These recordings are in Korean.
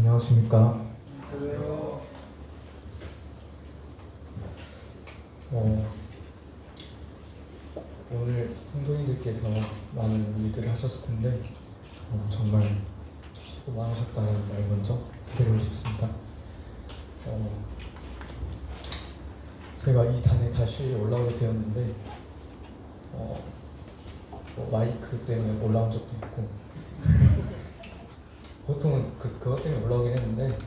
안녕하십니까. 안녕하세요. 오늘 성도님들께서 많은 일들을 하셨을 텐데 정말 수고 많으셨다는 말 먼저 드리고 싶습니다. 제가 이 단에 다시 올라오게 되었는데 마이크 때문에 올라온 적도 있고 보통은 그것 때문에 올라오긴 했는데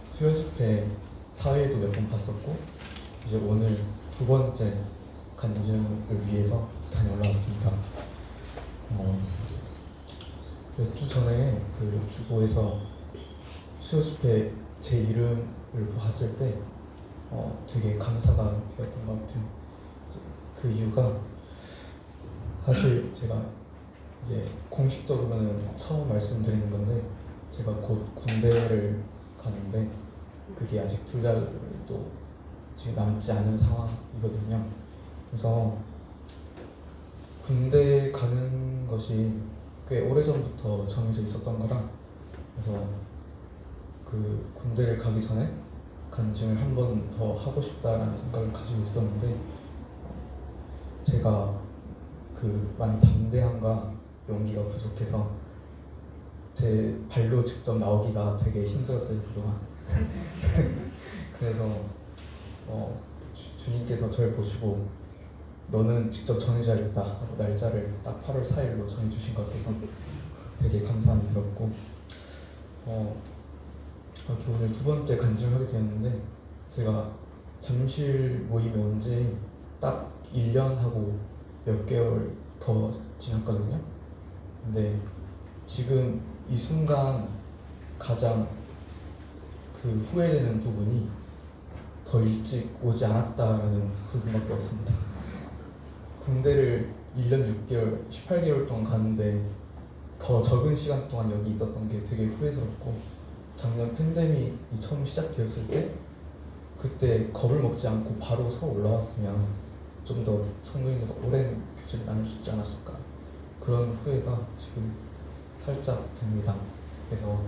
수요 집회 사회도 몇 번 봤었고 이제 오늘 두 번째 간증을 위해서 단에 올라왔습니다. 몇 주 전에 그 주보에서 수요 집회 제 이름을 봤을 때 되게 감사가 되었던 것 같아요. 그 이유가 사실 제가 이제 공식적으로는 처음 말씀드리는 건데 제가 곧 군대를 가는데 그게 아직 두 달도 지금 남지 않은 상황이거든요. 그래서 군대 가는 것이 꽤 오래전부터 정해져 있었던 거라 그래서 그 군대를 가기 전에 간증을 한 번 더 하고 싶다라는 생각을 가지고 있었는데 제가 그 많이 담대함과 용기가 부족해서 제 발로 직접 나오기가 되게 힘들었어요 그동안. 그래서 주님께서 저를 보시고 너는 직접 정해줘야겠다 하고 날짜를 딱 8월 4일로 정해주신 것 같아서 되게 감사함이 들었고 이렇게 오늘 두 번째 간증을 하게 되었는데 제가 잠실 모임에 온 지 딱 1년하고 몇 개월 더 지났거든요. 근데 지금 이 순간 가장 그 후회되는 부분이 더 일찍 오지 않았다라는 부분밖에 없습니다. 군대를 1년 6개월, 18개월 동안 가는데 더 적은 시간 동안 여기 있었던 게 되게 후회스럽고 작년 팬데믹이 처음 시작되었을 때 그때 겁을 먹지 않고 바로 서울 올라왔으면 좀 더 성도님들과 오랜 교제를 나눌 수 있지 않았을까 그런 후회가 지금 살짝 듭니다. 그래서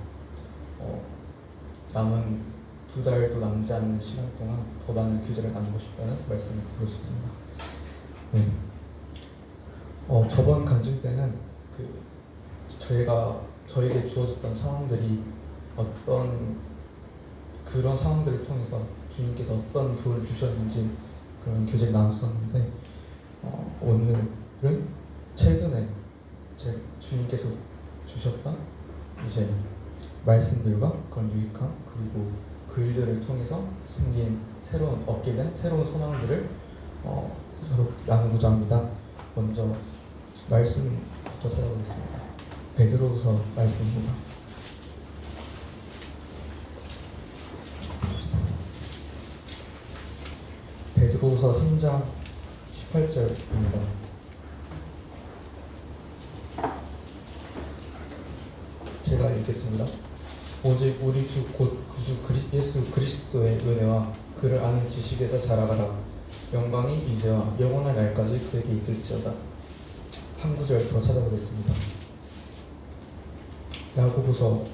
남은 두 달도 남지 않는 시간 동안 더 많은 교제를 나누고 싶다는 말씀을 드리고 싶습니다. 네. 저번 간증 때는 저에게 주어졌던 상황들이 어떤 그런 상황들을 통해서 주님께서 어떤 교훈을 주셨는지 그런 교제를 나눴었는데 오늘은 최근에 주님께서 주셨던 이제 말씀들과 그런 유익함 그리고 그 일들을 통해서 얻게 된 새로운 소망들을 서로 나누고자 합니다. 먼저 말씀부터 찾아보겠습니다. 베드로후서 말씀입니다. 베드로후서 3장 18절입니다. 제가 읽겠습니다. 오직 우리 주 곧 구주 예수 그리스도의 은혜와 그를 아는 지식에서 자라가라. 영광이 이제와 영원한 날까지 그에게 있을지어다. 한 구절 더 찾아보겠습니다. 야고보서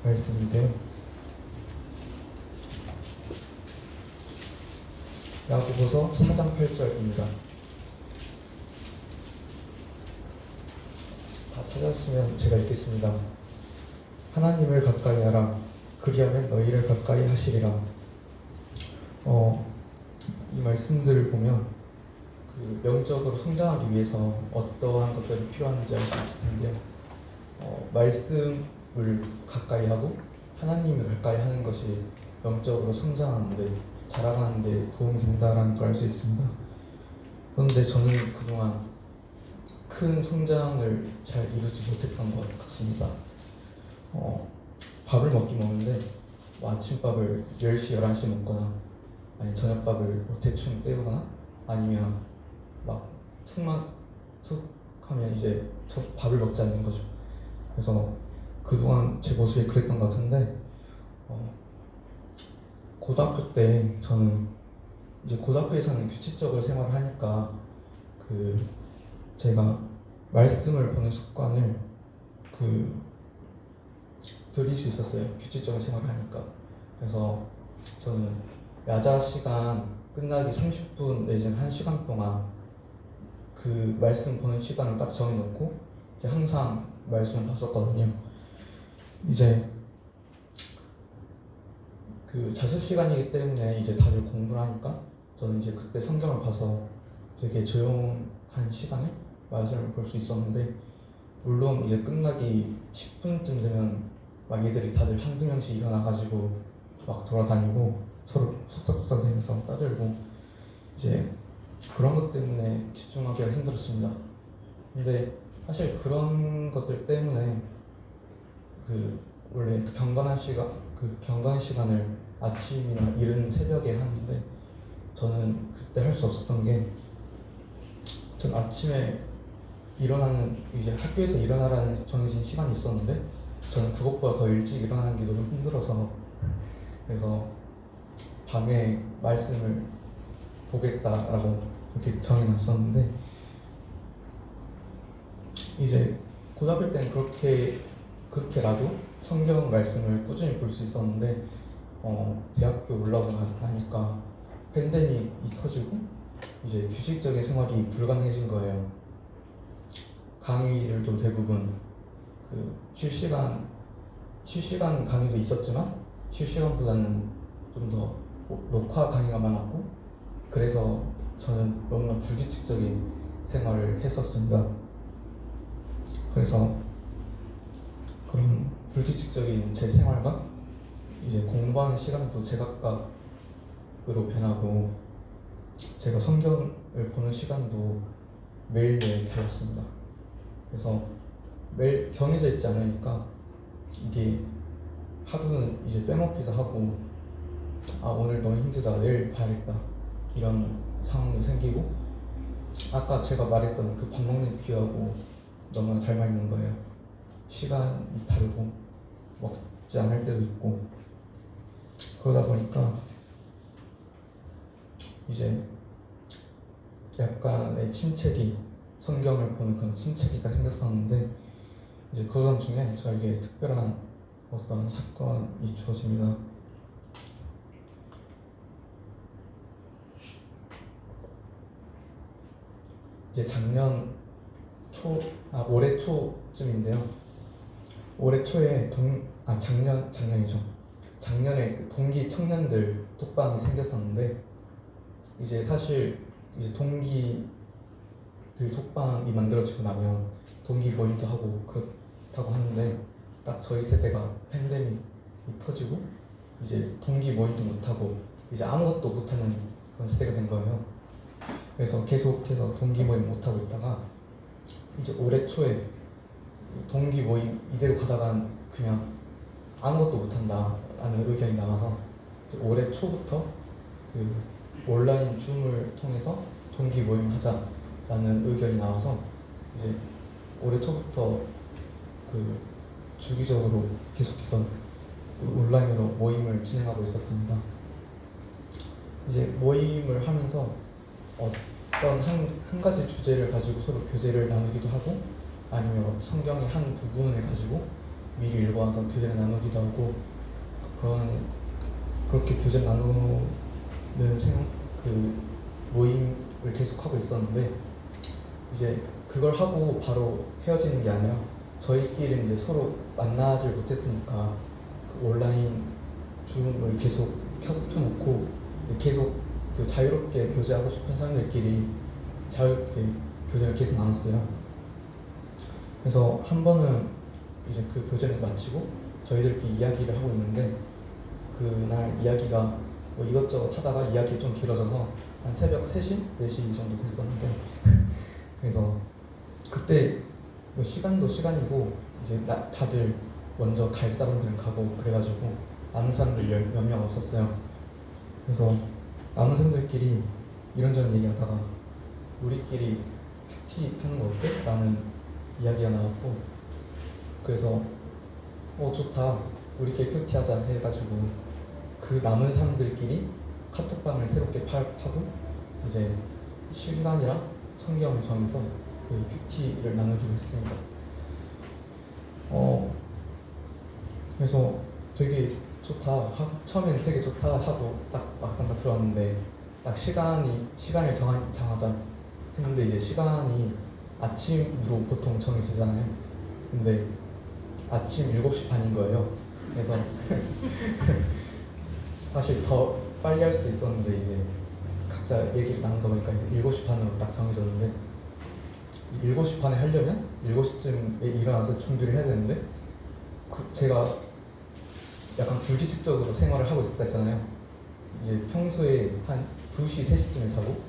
말씀인데요. 야고보서 4장 8절입니다. 다 찾았으면 제가 읽겠습니다. 하나님을 가까이 하라. 그리하면 너희를 가까이 하시리라. 이 말씀들을 보면 그 영적으로 성장하기 위해서 어떠한 것들이 필요한지 알 수 있을 텐데요. 말씀을 가까이 하고 하나님을 가까이 하는 것이 영적으로 성장하는데 자라가는 데 도움이 된다는 걸 알 수 있습니다. 그런데 저는 그동안 큰 성장을 잘 이루지 못했던 것 같습니다. 밥을 먹긴 먹는데 아침밥을 10시, 11시 먹거나 아니 저녁밥을 대충 때우거나 아니면 막 툭 하면 이제 저 밥을 먹지 않는 거죠. 그래서 그동안 제 모습이 그랬던 것 같은데 고등학교 때 저는 이제 고등학교에서는 규칙적으로 생활을 하니까 제가 말씀을 보는 습관을 드릴 수 있었어요. 규칙적인 생활을 하니까. 그래서 저는 야자 시간 끝나기 30분 내지는 1시간 동안 그 말씀 보는 시간을 딱 정해놓고 이제 항상 말씀을 봤었거든요. 이제 그 자습 시간이기 때문에 이제 다들 공부를 하니까 저는 이제 그때 성경을 봐서 되게 조용한 시간에 말씀을 볼 수 있었는데, 물론 이제 끝나기 10분쯤 되면 막 얘들이 다들 한두 명씩 일어나가지고 막 돌아다니고 서로 속닥속닥 대면서 따들고 이제 그런 것 때문에 집중하기가 힘들었습니다. 근데 사실 그런 것들 때문에 그 원래 그 경건한 시간을 아침이나 이른 새벽에 하는데, 저는 그때 할 수 없었던 게, 전 아침에 일어나는 이제 학교에서 일어나라는 정해진 시간이 있었는데 저는 그것보다 더 일찍 일어나는 게 너무 힘들어서, 그래서 밤에 말씀을 보겠다라고 그렇게 정해놨었는데, 이제 고등학교 때는 그렇게라도 성경 말씀을 꾸준히 볼 수 있었는데 대학교 올라오고 나니까 팬데믹이 터지고 이제 규칙적인 생활이 불가능해진 거예요. 강의들도 대부분 그 실시간 강의도 있었지만 실시간보다는 좀 더 녹화 강의가 많았고, 그래서 저는 너무나 불규칙적인 생활을 했었습니다. 그래서 그런 불규칙적인 제 생활과 이제 공부하는 시간도 제각각으로 변하고, 제가 성경을 보는 시간도 매일매일 달랐습니다. 그래서 매일 정해져 있지 않으니까 이게 하루는 이제 빼먹기도 하고, 오늘 너무 힘들다, 내일 봐야겠다, 이런 상황도 생기고, 아까 제가 말했던 그 밥 먹는 귀하고 너무나 닮아 있는 거예요. 시간이 다르고 먹지 않을 때도 있고, 그러다 보니까 이제 약간의 침체기, 성경을 보는 그런 침체기가 생겼었는데, 이제 그런 중에 저에게 특별한 어떤 사건이 주어집니다. 이제 올해 초쯤인데요. 올해 초에 작년이죠. 작년에 그 동기 청년들 톡방이 생겼었는데, 이제 사실 이제 동기들 톡방이 만들어지고 나면 동기 모임도 하고 그렇다고 하는데, 딱 저희 세대가 팬데믹이 터지고 이제 동기 모임도 못하고 이제 아무것도 못하는 그런 세대가 된 거예요. 그래서 계속해서 동기 모임 못하고 있다가 이제 올해 초에 동기 모임 이대로 가다간 그냥 아무것도 못한다라는 의견이 나와서 올해 초부터 그 온라인 줌을 통해서 동기 모임 하자라는 의견이 나와서 이제 올해 초부터 그 주기적으로 계속해서 온라인으로 모임을 진행하고 있었습니다. 이제 모임을 하면서 어떤 한 가지 주제를 가지고 서로 교제를 나누기도 하고, 아니면 성경의 한 부분을 가지고 미리 읽어와서 교제를 나누기도 하고, 그렇게 교제 나누는 그 모임을 계속하고 있었는데, 이제 그걸 하고 바로 헤어지는 게 아니라 저희끼리 이제 서로 만나질 못했으니까 그 온라인 줌을 계속 켜놓고 계속 그 자유롭게 교제하고 싶은 사람들끼리 자유롭게 교제를 계속 나눴어요. 그래서 한 번은 이제 그 교제를 마치고 저희들끼리 이야기를 하고 있는데, 그날 이야기가 뭐 이것저것 하다가 이야기 좀 길어져서 한 새벽 3시? 4시 정도 됐었는데 그래서 그때 뭐 시간도 시간이고 이제 다들 먼저 갈 사람들은 가고 그래가지고 남은 사람들 몇 명 없었어요. 그래서 남은 사람들끼리 이런저런 얘기하다가 우리끼리 큐티 하는 거 어때? 라는 이야기가 나왔고, 그래서 좋다, 우리끼리 큐티 하자 해가지고 그 남은 사람들끼리 카톡방을 새롭게 파고 이제 시간이랑 성경을 정해서 그 큐티를 나누기로 했습니다. 그래서 되게 좋다. 처음에는 되게 좋다 하고 딱 막상 들어왔는데 딱 시간을 정하자 했는데 이제 시간이 아침으로 보통 정해지잖아요. 근데 아침 7시 반인 거예요. 그래서 사실 더 빨리 할 수도 있었는데 이제 각자 얘기 나누다 보니까 이제 7시 반으로 딱 정해졌는데 7시 반에 하려면 7시쯤에 일어나서 준비를 해야 되는데 제가 약간 불규칙적으로 생활을 하고 있었다 했잖아요. 이제 평소에 한 2시, 3시쯤에 자고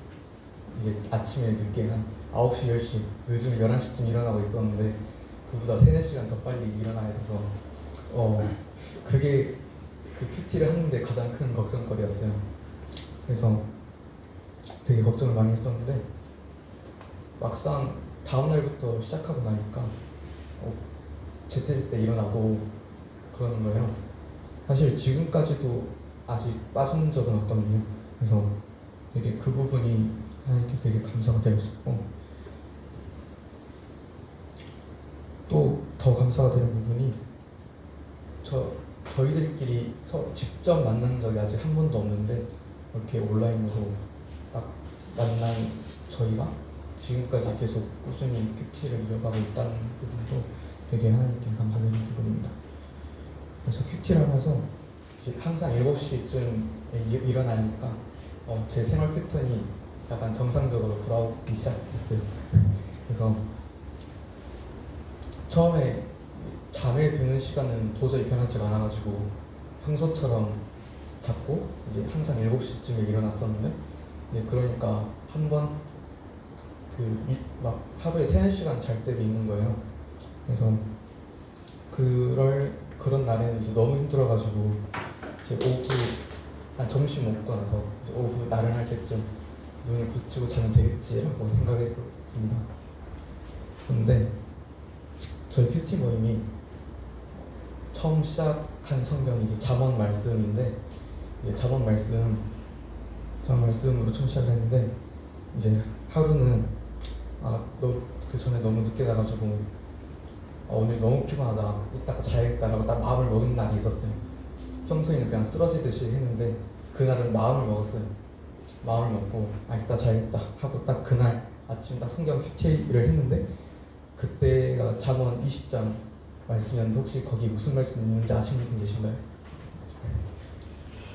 이제 아침에 늦게 한 9시, 10시, 늦으면 11시쯤 일어나고 있었는데 그보다 3, 4시간 더 빨리 일어나야 돼서 그게 그 큐티를 하는데 가장 큰 걱정거리였어요. 그래서 되게 걱정을 많이 했었는데 막상 다음날부터 시작하고 나니까 제때제때 일어나고 그러는 거예요. 사실 지금까지도 아직 빠진 적은 없거든요. 그래서 되게 그 부분이 하나님께 되게 감사가 되고 있었고, 또 더 감사가 되는 부분이 저희들끼리 직접 만난 적이 아직 한 번도 없는데 이렇게 온라인으로 딱 만난 저희가 지금까지 계속 꾸준히 큐티를 이어가고 있다는 부분도 되게 하나님께 감사되는 부분입니다. 그래서 큐티를 하면서 항상 7시쯤에 일어나니까 제 생활 패턴이 약간 정상적으로 돌아오기 시작했어요. 그래서 처음에 잠에 드는 시간은 도저히 변하지가 않아가지고 평소처럼 잤고 이제 항상 7시쯤에 일어났었는데 이제 그러니까 한 번 막 하루에 3-4시간 잘 때도 있는 거예요. 그래서 그런 날에는 이제 너무 힘들어가지고 이제 점심 먹고 나서 이제 오후 나른할 때쯤 눈을 붙이고 자면 되겠지라고 생각했었습니다. 그런데 저희 큐티 모임이 처음 시작한 성경이 이제 잠언 말씀인데 이제 잠언 말씀으로 처음 시작했는데 이제 하루는 너 그 전에 너무 늦게 자가지고 오늘 너무 피곤하다 이따가 자야겠다라고 딱 마음을 먹은 날이 있었어요. 평소에는 그냥 쓰러지듯이 했는데 그날은 마음을 먹었어요. 마음을 먹고 이따 자야겠다 하고 딱 그날 아침 딱 성경 큐티를 했는데 그때가 잠언 20장 말씀이었는데 혹시 거기 무슨 말씀 있는지 아시는 분 계신가요?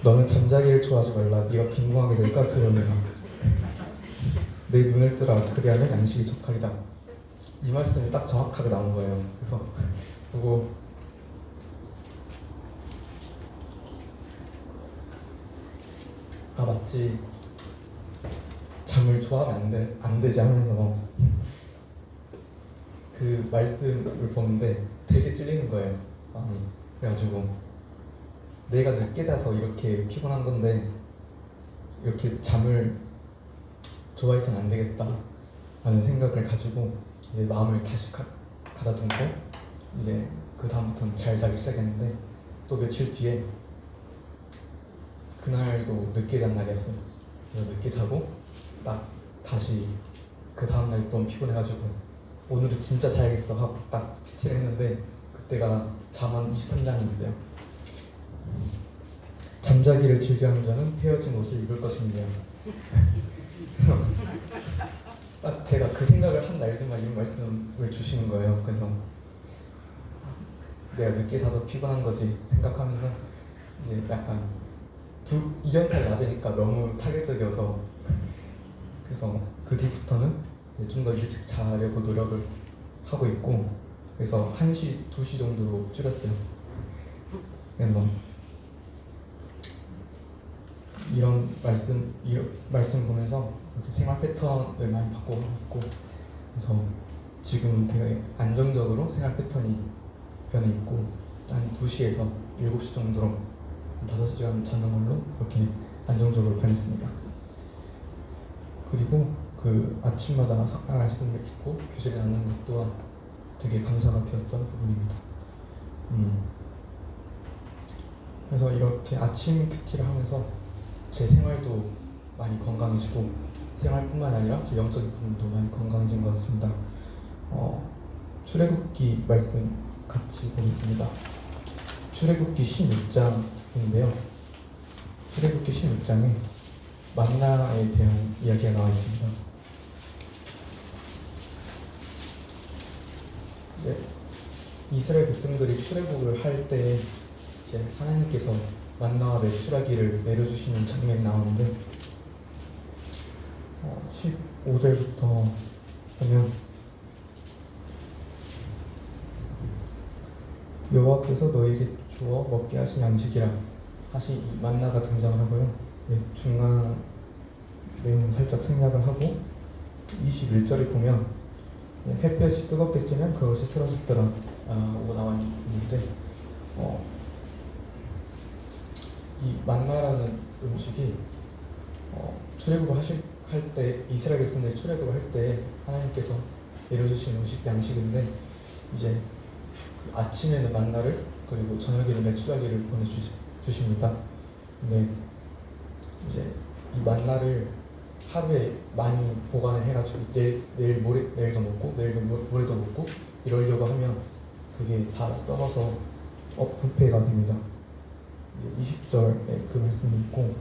너는 잠자기를 좋아하지 말라. 네가 빈궁하게 될까 두려움이라. 내 눈을 뜨라. 그리하면 양식이 족하리라. 이 말씀이 딱 정확하게 나온 거예요. 그래서 그리고 맞지, 잠을 좋아하면 안 되지 하면서 그 말씀을 보는데 되게 찔리는 거예요, 마음이. 그래가지고 내가 늦게 자서 이렇게 피곤한 건데 이렇게 잠을 좋아해서는 안 되겠다 라는 생각을 가지고 이제 마음을 다시 가다듬고 이제 그 다음부터는 잘 자기 시작했는데 또 며칠 뒤에 그날도 늦게 잔 날이었어요. 그래서 늦게 자고 딱 다시 그 다음날 너무 피곤해가지고 오늘은 진짜 자야겠어 하고 딱 PT를 했는데 그때가 잠언 23장이 있어요. 잠자기를 즐겨하는 자는 헤어진 옷을 입을 것입니다. 딱 제가 그 생각을 한 날들만 이런 말씀을 주시는 거예요. 그래서 내가 늦게 자서 피곤한 거지 생각하면서 이제 약간 2연타를 맞으니까 너무 타격적이어서 그래서 그 뒤부터는 좀 더 일찍 자려고 노력을 하고 있고 그래서 1시, 2시 정도로 줄였어요. 그래서 이런 말씀 보면서 이렇게 생활 패턴을 많이 바꾸고 있고 그래서 지금 되게 안정적으로 생활 패턴이 변해 있고 한 2시에서 7시 정도로 한 5시간 자는 걸로 그렇게 안정적으로 변했습니다. 그리고 그 아침마다 말씀을 듣고 교제를 나누는 것 또한 되게 감사가 되었던 부분입니다. 그래서 이렇게 아침 큐티를 하면서 제 생활도 많이 건강해지고 생활뿐만 아니라 제 영적인 부분도 많이 건강해진 것 같습니다. 출애굽기 말씀 같이 보겠습니다. 출애굽기 16장인데요. 출애굽기 16장에 만나에 대한 이야기가 나와 있습니다. 네, 이스라엘 백성들이 출애굽을 할 때 이제 하나님께서 만나와 메추라기를 내려주시는 장면이 나오는데 15절부터 보면 여호와께서 너에게 주어 먹게 하신 양식이라 하신 이 만나가 등장을 하고요. 네, 중간 내용 살짝 생략을 하고 21절에 보면 햇볕이 뜨겁겠지만 그것이 쓰러졌더라 라고 나와 있는데 이 만나라는 음식이 출애굽을 할 때 이스라엘 백성들이 출애굽을 할 때 하나님께서 내려주신 음식 양식인데 이제 그 아침에는 만나를 그리고 저녁에는 메추라기를 보내주십니다. 근데 이제 이 만나를 하루에 많이 보관을 해가지고 내일도 먹고 내일도 모레도 먹고 이러려고 하면 그게 다 썩어서 부패가 됩니다. 이제 20절에 그 말씀이 있고,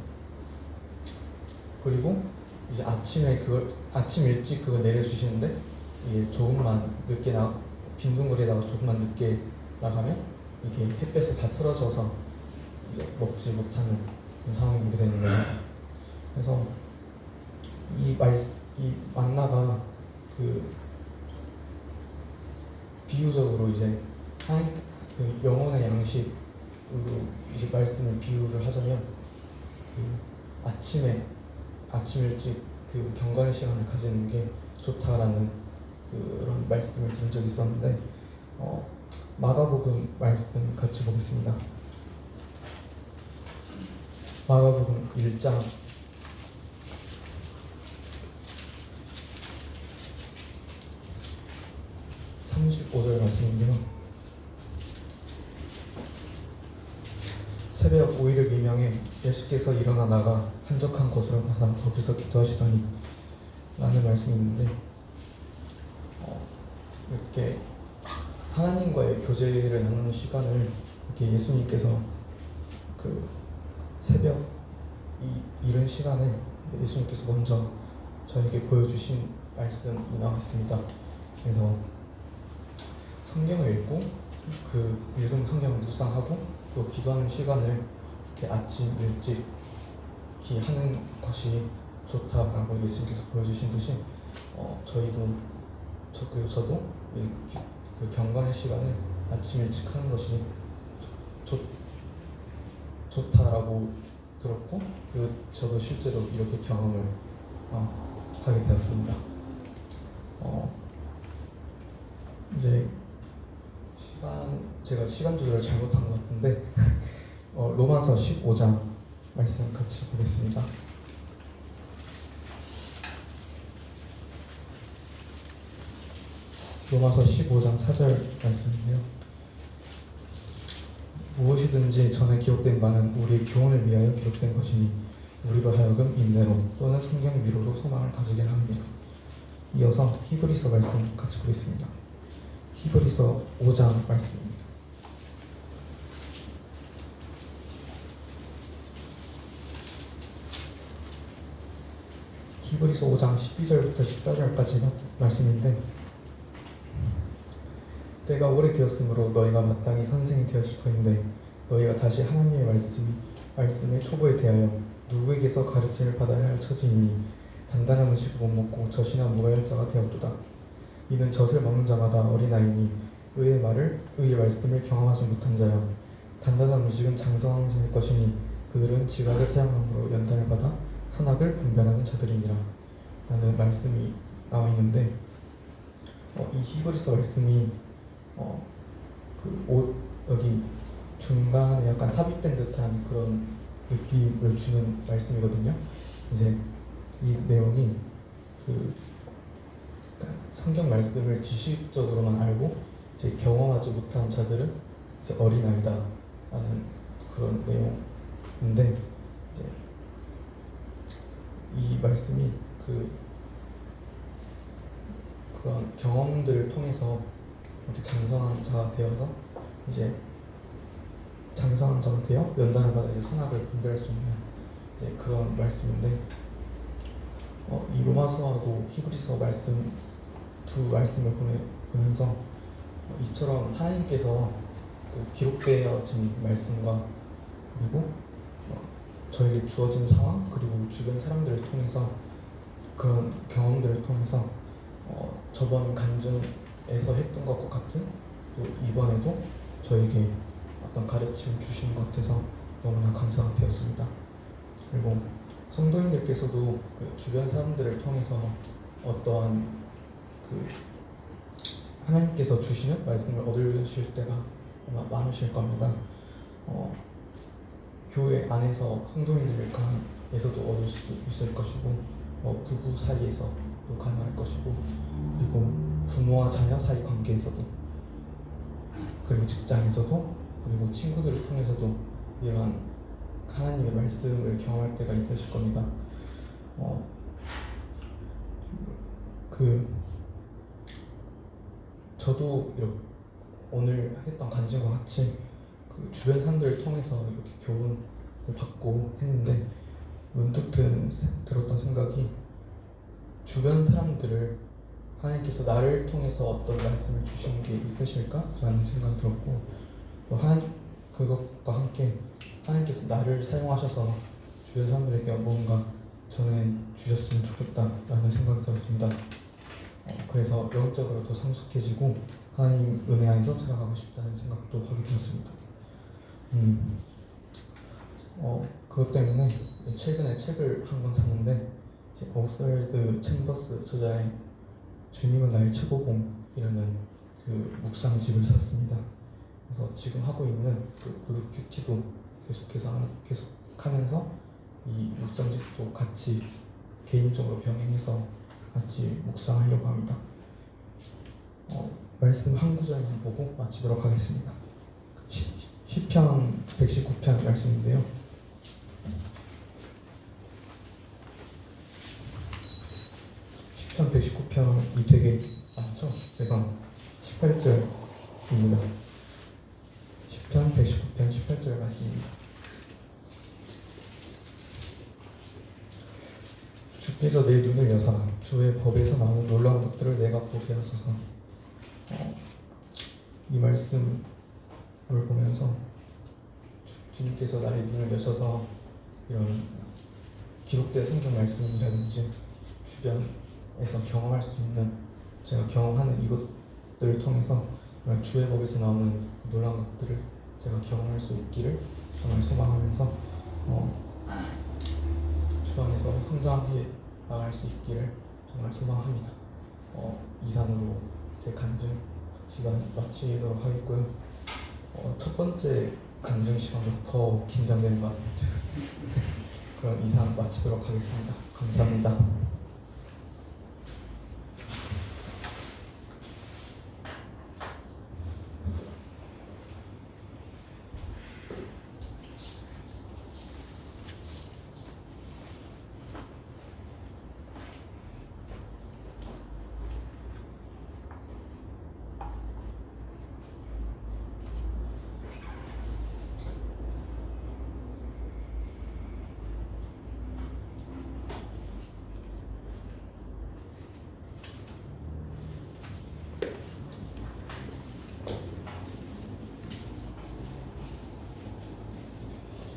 그리고 이제 아침 일찍 그거 내려주시는데 이게 조금만 늦게 빈둥거리다가 조금만 늦게 나가면 이게 햇볕에 다 쓰러져서 이제 먹지 못하는 그런 상황이 오게 되는 거죠. 그래서 이 만나가 그 비유적으로 이제 그 영혼의 양식으로 이제 말씀을 비유를 하자면 그 아침 일찍 그 경건의 시간을 가지는 게 좋다라는 그런 말씀을 들은 적이 있었는데 마가복음 말씀 같이 보겠습니다. 마가복음 1장 35절 말씀인데요. 새벽 5일을 미명에 예수께서 일어나 나가 한적한 곳으로 가서 거기서 기도하시더니 라는 말씀이 있는데 이렇게 하나님과의 교제를 나누는 시간을 이렇게 예수님께서 그 새벽 이른 시간에 예수님께서 먼저 저에게 보여주신 말씀이 나와 있습니다. 그래서 성경을 읽고 그 읽은 성경을 묵상하고 또 기도하는 시간을 이렇게 아침 일찍 하는 것이 좋다라고 예수님께서 보여주신 듯이 그리고 저도 그 경건의 시간을 아침 일찍 하는 것이 좋다라고 들었고, 그리고 저도 실제로 이렇게 경험을 하게 되었습니다. 이제 제가 시간 조절을 잘못한 것 같은데 로마서 15장 말씀 같이 보겠습니다. 로마서 15장 4절 말씀인데요. 무엇이든지 전에 기록된 바는 우리의 교훈을 위하여 기록된 것이니 우리로 하여금 인내로 또는 성경의 위로로 소망을 가지게 합니다. 이어서 히브리서 말씀 같이 보겠습니다. 히브리서 5장 말씀입니다. 히브리서 5장 12절부터 14절까지 말씀인데, 때가 오래되었으므로 너희가 마땅히 선생이 되었을 터인데 너희가 다시 하나님의 말씀의 초보에 대하여 누구에게서 가르침을 받아야 할 처지이니 단단한 음식을 못 먹고 젖이나 먹어야 할 자가 되었도다. 이는 젖을 먹는 자마다 어린아이니 의의 말씀을 경험하지 못한 자여, 단단한 음식은 장성한 자의 것이니 그들은 지각의 사양함으로 연단을 받아 선악을 분별하는 자들이니라 라는 말씀이 나와 있는데, 이 히브리서 말씀이 여기 중간에 약간 삽입된 듯한 그런 느낌을 주는 말씀이거든요. 이제 이 내용이 성경 말씀을 지식적으로만 알고 이제 경험하지 못한 자들은 이제 어린아이다라는 그런 내용인데, 이제 이 말씀이 그런 경험들을 통해서 이렇게 장성한 자가 되어서 이제 장성한 상태여 연단을 받아 이제 선악을 분별할 수 있는 그런 말씀인데 이 로마서하고 히브리서 말씀 두 말씀을 보면서 이처럼 하나님께서 그 기록되어진 말씀과 그리고 저에게 주어진 상황 그리고 주변 사람들을 통해서 그런 경험들을 통해서 저번 간증에서 했던 것과 같은 또 이번에도 저에게 어떤 가르침을 주신 것 같아서 너무나 감사가 되었습니다. 그리고 성도님들께서도 그 주변 사람들을 통해서 어떠한 그 하나님께서 주시는 말씀을 얻으실 때가 아마 많으실 겁니다. 교회 안에서 성도님들 간에서도 얻을 수도 있을 것이고 부부 사이에서도 가능할 것이고 그리고 부모와 자녀 사이 관계에서도 그리고 직장에서도 그리고 친구들을 통해서도 이러한 하나님의 말씀을 경험할 때가 있으실 겁니다. 저도 이렇게 오늘 했던 간증과 같이 그 주변 사람들을 통해서 이렇게 교훈을 받고 했는데 문득 들었던 생각이 주변 사람들을 하나님께서 나를 통해서 어떤 말씀을 주시는 게 있으실까? 라는 생각이 들었고 그것과 함께 하나님께서 나를 사용하셔서 주변 사람들에게 뭔가 전해주셨으면 좋겠다라는 생각이 들었습니다. 그래서 영적으로 더 성숙해지고 하나님 은혜 안에서 자라가고 싶다는 생각도 하게 되었습니다. 그것 때문에 최근에 책을 한 권 샀는데 오스왈드 챔버스 저자의 주님은 나의 최고봉이라는 그 묵상집을 샀습니다. 그래서 지금 하고 있는 그 그룹 큐티도 계속하면서 이 묵상집도 같이 개인적으로 병행해서 같이 묵상하려고 합니다. 말씀 한 구절만 보고 마치도록 하겠습니다. 시편 119편 말씀인데요. 시편 119편이 되게 많죠. 그래서 18절입니다. 시편 119편 18절 말씀입니다. 주께서 내 눈을 여사 주의 법에서 나오는 놀라운 것들을 내가 보게 하소서. 이 말씀을 보면서 주님께서 나의 눈을 여셔서 이런 기록된 성경 말씀이라든지 주변에서 경험할 수 있는 제가 경험하는 이것들을 통해서 주의 법에서 나오는 놀라운 것들을 제가 경험할 수 있기를 정말 소망하면서 주 안에서 성장해 나갈 수 있기를 정말 소망합니다. 이상으로 제 간증 시간 마치도록 하겠고요. 첫 번째 간증 시간보다 더 긴장되는 것 같아요. 지금. 그럼 이상 마치도록 하겠습니다. 감사합니다.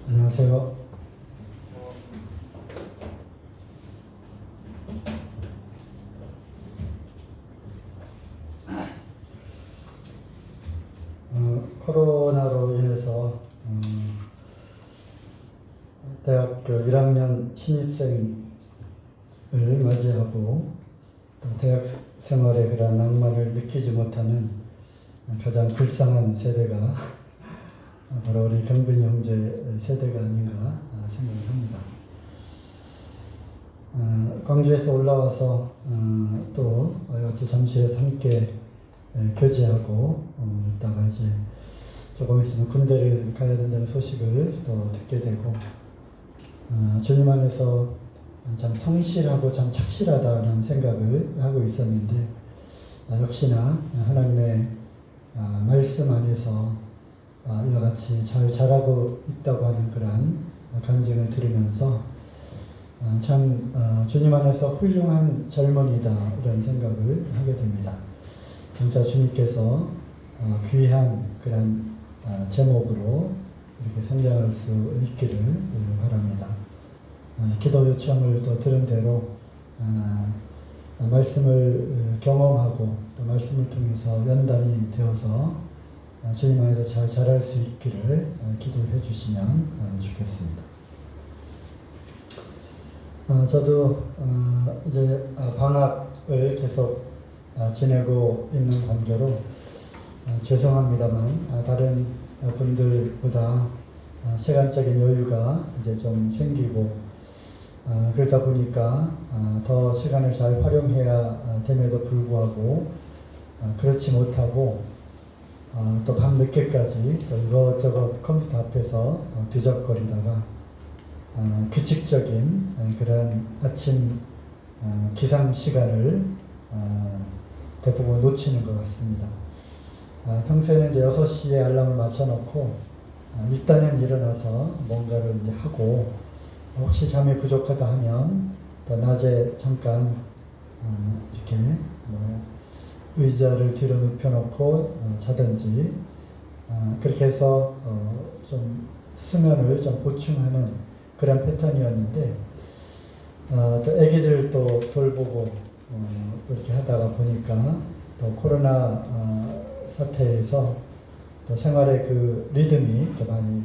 안녕하세요. 코로나로 인해서 대학교 1학년 신입생을 맞이하고 또 대학 생활의 그런 낭만을 느끼지 못하는 가장 불쌍한 세대가 바로 우리 경빈이 형제 세대가 아닌가 생각을 합니다. 광주에서 올라와서 또 같이 잠실에서 함께 교제하고 있다가 이제 조금 있으면 군대를 가야 된다는 소식을 또 듣게 되고 주님 안에서 참 성실하고 참 착실하다는 생각을 하고 있었는데 역시나 하나님의 말씀 안에서 이와 같이 잘 자라고 있다고 하는 그러한 간증을 들으면서 참 주님 안에서 훌륭한 젊은이다 이런 생각을 하게 됩니다. 진짜 주님께서 귀한 그런 제목으로 이렇게 성장할 수 있기를 바랍니다. 기도 요청을 또 들은 대로 말씀을 경험하고 또 말씀을 통해서 연단이 되어서 주님 안에서 잘 자랄 수 있기를 기도해 주시면 좋겠습니다. 저도 이제 방학을 계속 지내고 있는 관계로 죄송합니다만 다른 분들보다 시간적인 여유가 이제 좀 생기고 그러다 보니까 더 시간을 잘 활용해야 됨에도 불구하고 그렇지 못하고 또 밤늦게까지 또 이것저것 컴퓨터 앞에서 뒤적거리다가 규칙적인 그런 아침 기상 시간을 대부분 놓치는 것 같습니다. 평소에는 이제 6시에 알람을 맞춰놓고 일단은 일어나서 뭔가를 이제 하고 혹시 잠이 부족하다 하면 또 낮에 잠깐 이렇게 뭐 의자를 뒤로 눕혀놓고 자든지 그렇게 해서 좀 수면을 좀 보충하는 그런 패턴이었는데 또 아기들 또 돌보고 이렇게 하다가 보니까 또 코로나 사태에서 또 생활의 그 리듬이 또 많이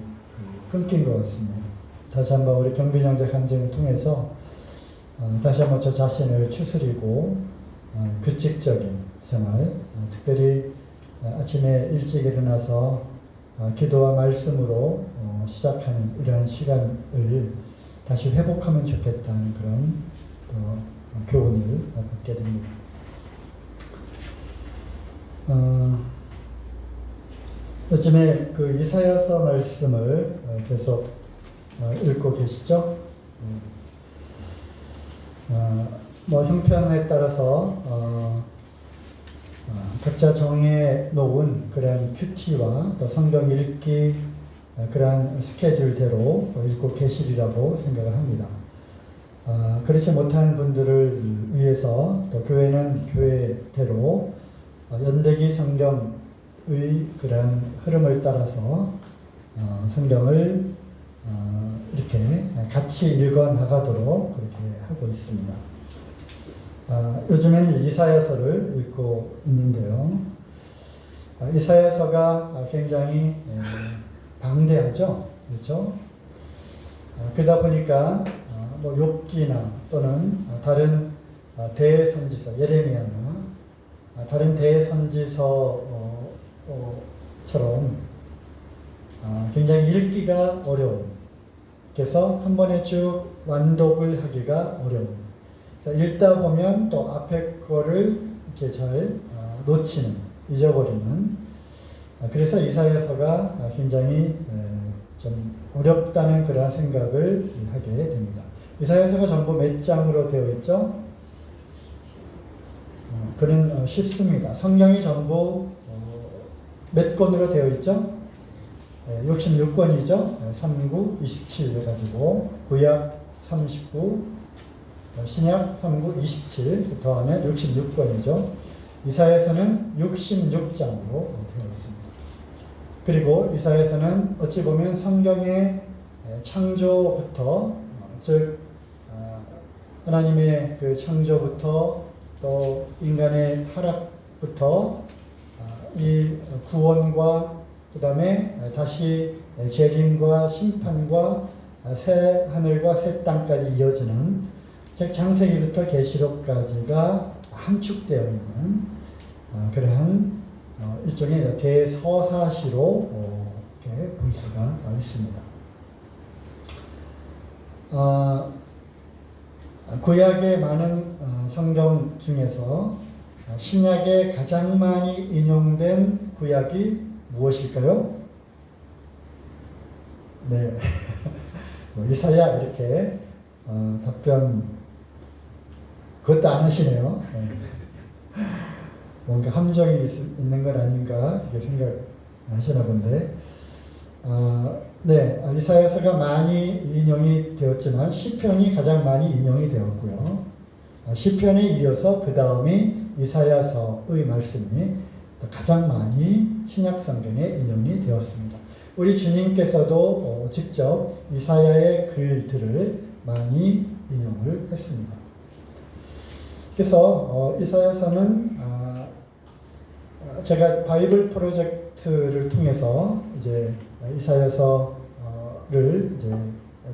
끊긴 것 같습니다. 다시 한번 우리 경빈 형제 간증을 통해서 다시 한번 저 자신을 추스리고 규칙적인 생활, 특별히 아침에 일찍 일어나서 기도와 말씀으로 시작하는 이러한 시간을 다시 회복하면 좋겠다는 그런 교훈을 받게 됩니다. 요즘에 그 이사야서 말씀을 계속 읽고 계시죠? 뭐 형편에 따라서 각자 정해 놓은 그런 큐티와 또 성경 읽기 그러한 스케줄대로 읽고 계시리라고 생각을 합니다. 그렇지 못한 분들을 위해서 또 교회는 교회대로 연대기 성경의 그러한 흐름을 따라서 성경을 이렇게 같이 읽어 나가도록 그렇게 하고 있습니다. 요즘에는 이사야서를 읽고 있는데요. 이사야서가 굉장히 방대하죠, 그렇죠? 그러다 보니까 뭐 욥기나 또는 다른 대선지서 예레미야나 다른 대선지서처럼 굉장히 읽기가 어려운, 그래서 한 번에 쭉 완독을 하기가 어려운, 읽다 보면 또 앞에 거를 이렇게 잘 놓치는, 잊어버리는, 그래서 이사야서가 굉장히 좀 어렵다는 그런 생각을 하게 됩니다. 이사야서가 전부 몇 장으로 되어 있죠? 그는 쉽습니다. 성경이 전부 몇 권으로 되어 있죠? 66권이죠. 39, 27 해가지고 구약 39, 신약 39, 27 더하면 66권이죠. 이사야서는 66장으로 되어 있습니다. 그리고 이사야서는 어찌 보면 성경의 창조부터, 즉 하나님의 그 창조부터 또 인간의 타락부터 이 구원과 그 다음에 다시 재림과 심판과 새 하늘과 새 땅까지 이어지는, 즉 창세기부터 계시록까지가 함축되어 있는 그러한 일종의 대서사시로 이렇게 볼 수가 있습니다. 구약의 많은 성경 중에서 신약에 가장 많이 인용된 구약이 무엇일까요? 네, 이사야 이렇게 답변 그것도 안 하시네요. 네. 뭔가 함정이 있는 건 아닌가 이렇게 생각하시나 본데, 네, 이사야서가 많이 인용이 되었지만 시편이 가장 많이 인용이 되었고요. 시편에 이어서 그 다음이 이사야서의 말씀이 가장 많이 신약 성경에 인용이 되었습니다. 우리 주님께서도 직접 이사야의 글들을 많이 인용을 했습니다. 그래서 이사야서는 제가 바이블 프로젝트를 통해서 이제 이사야서를 이제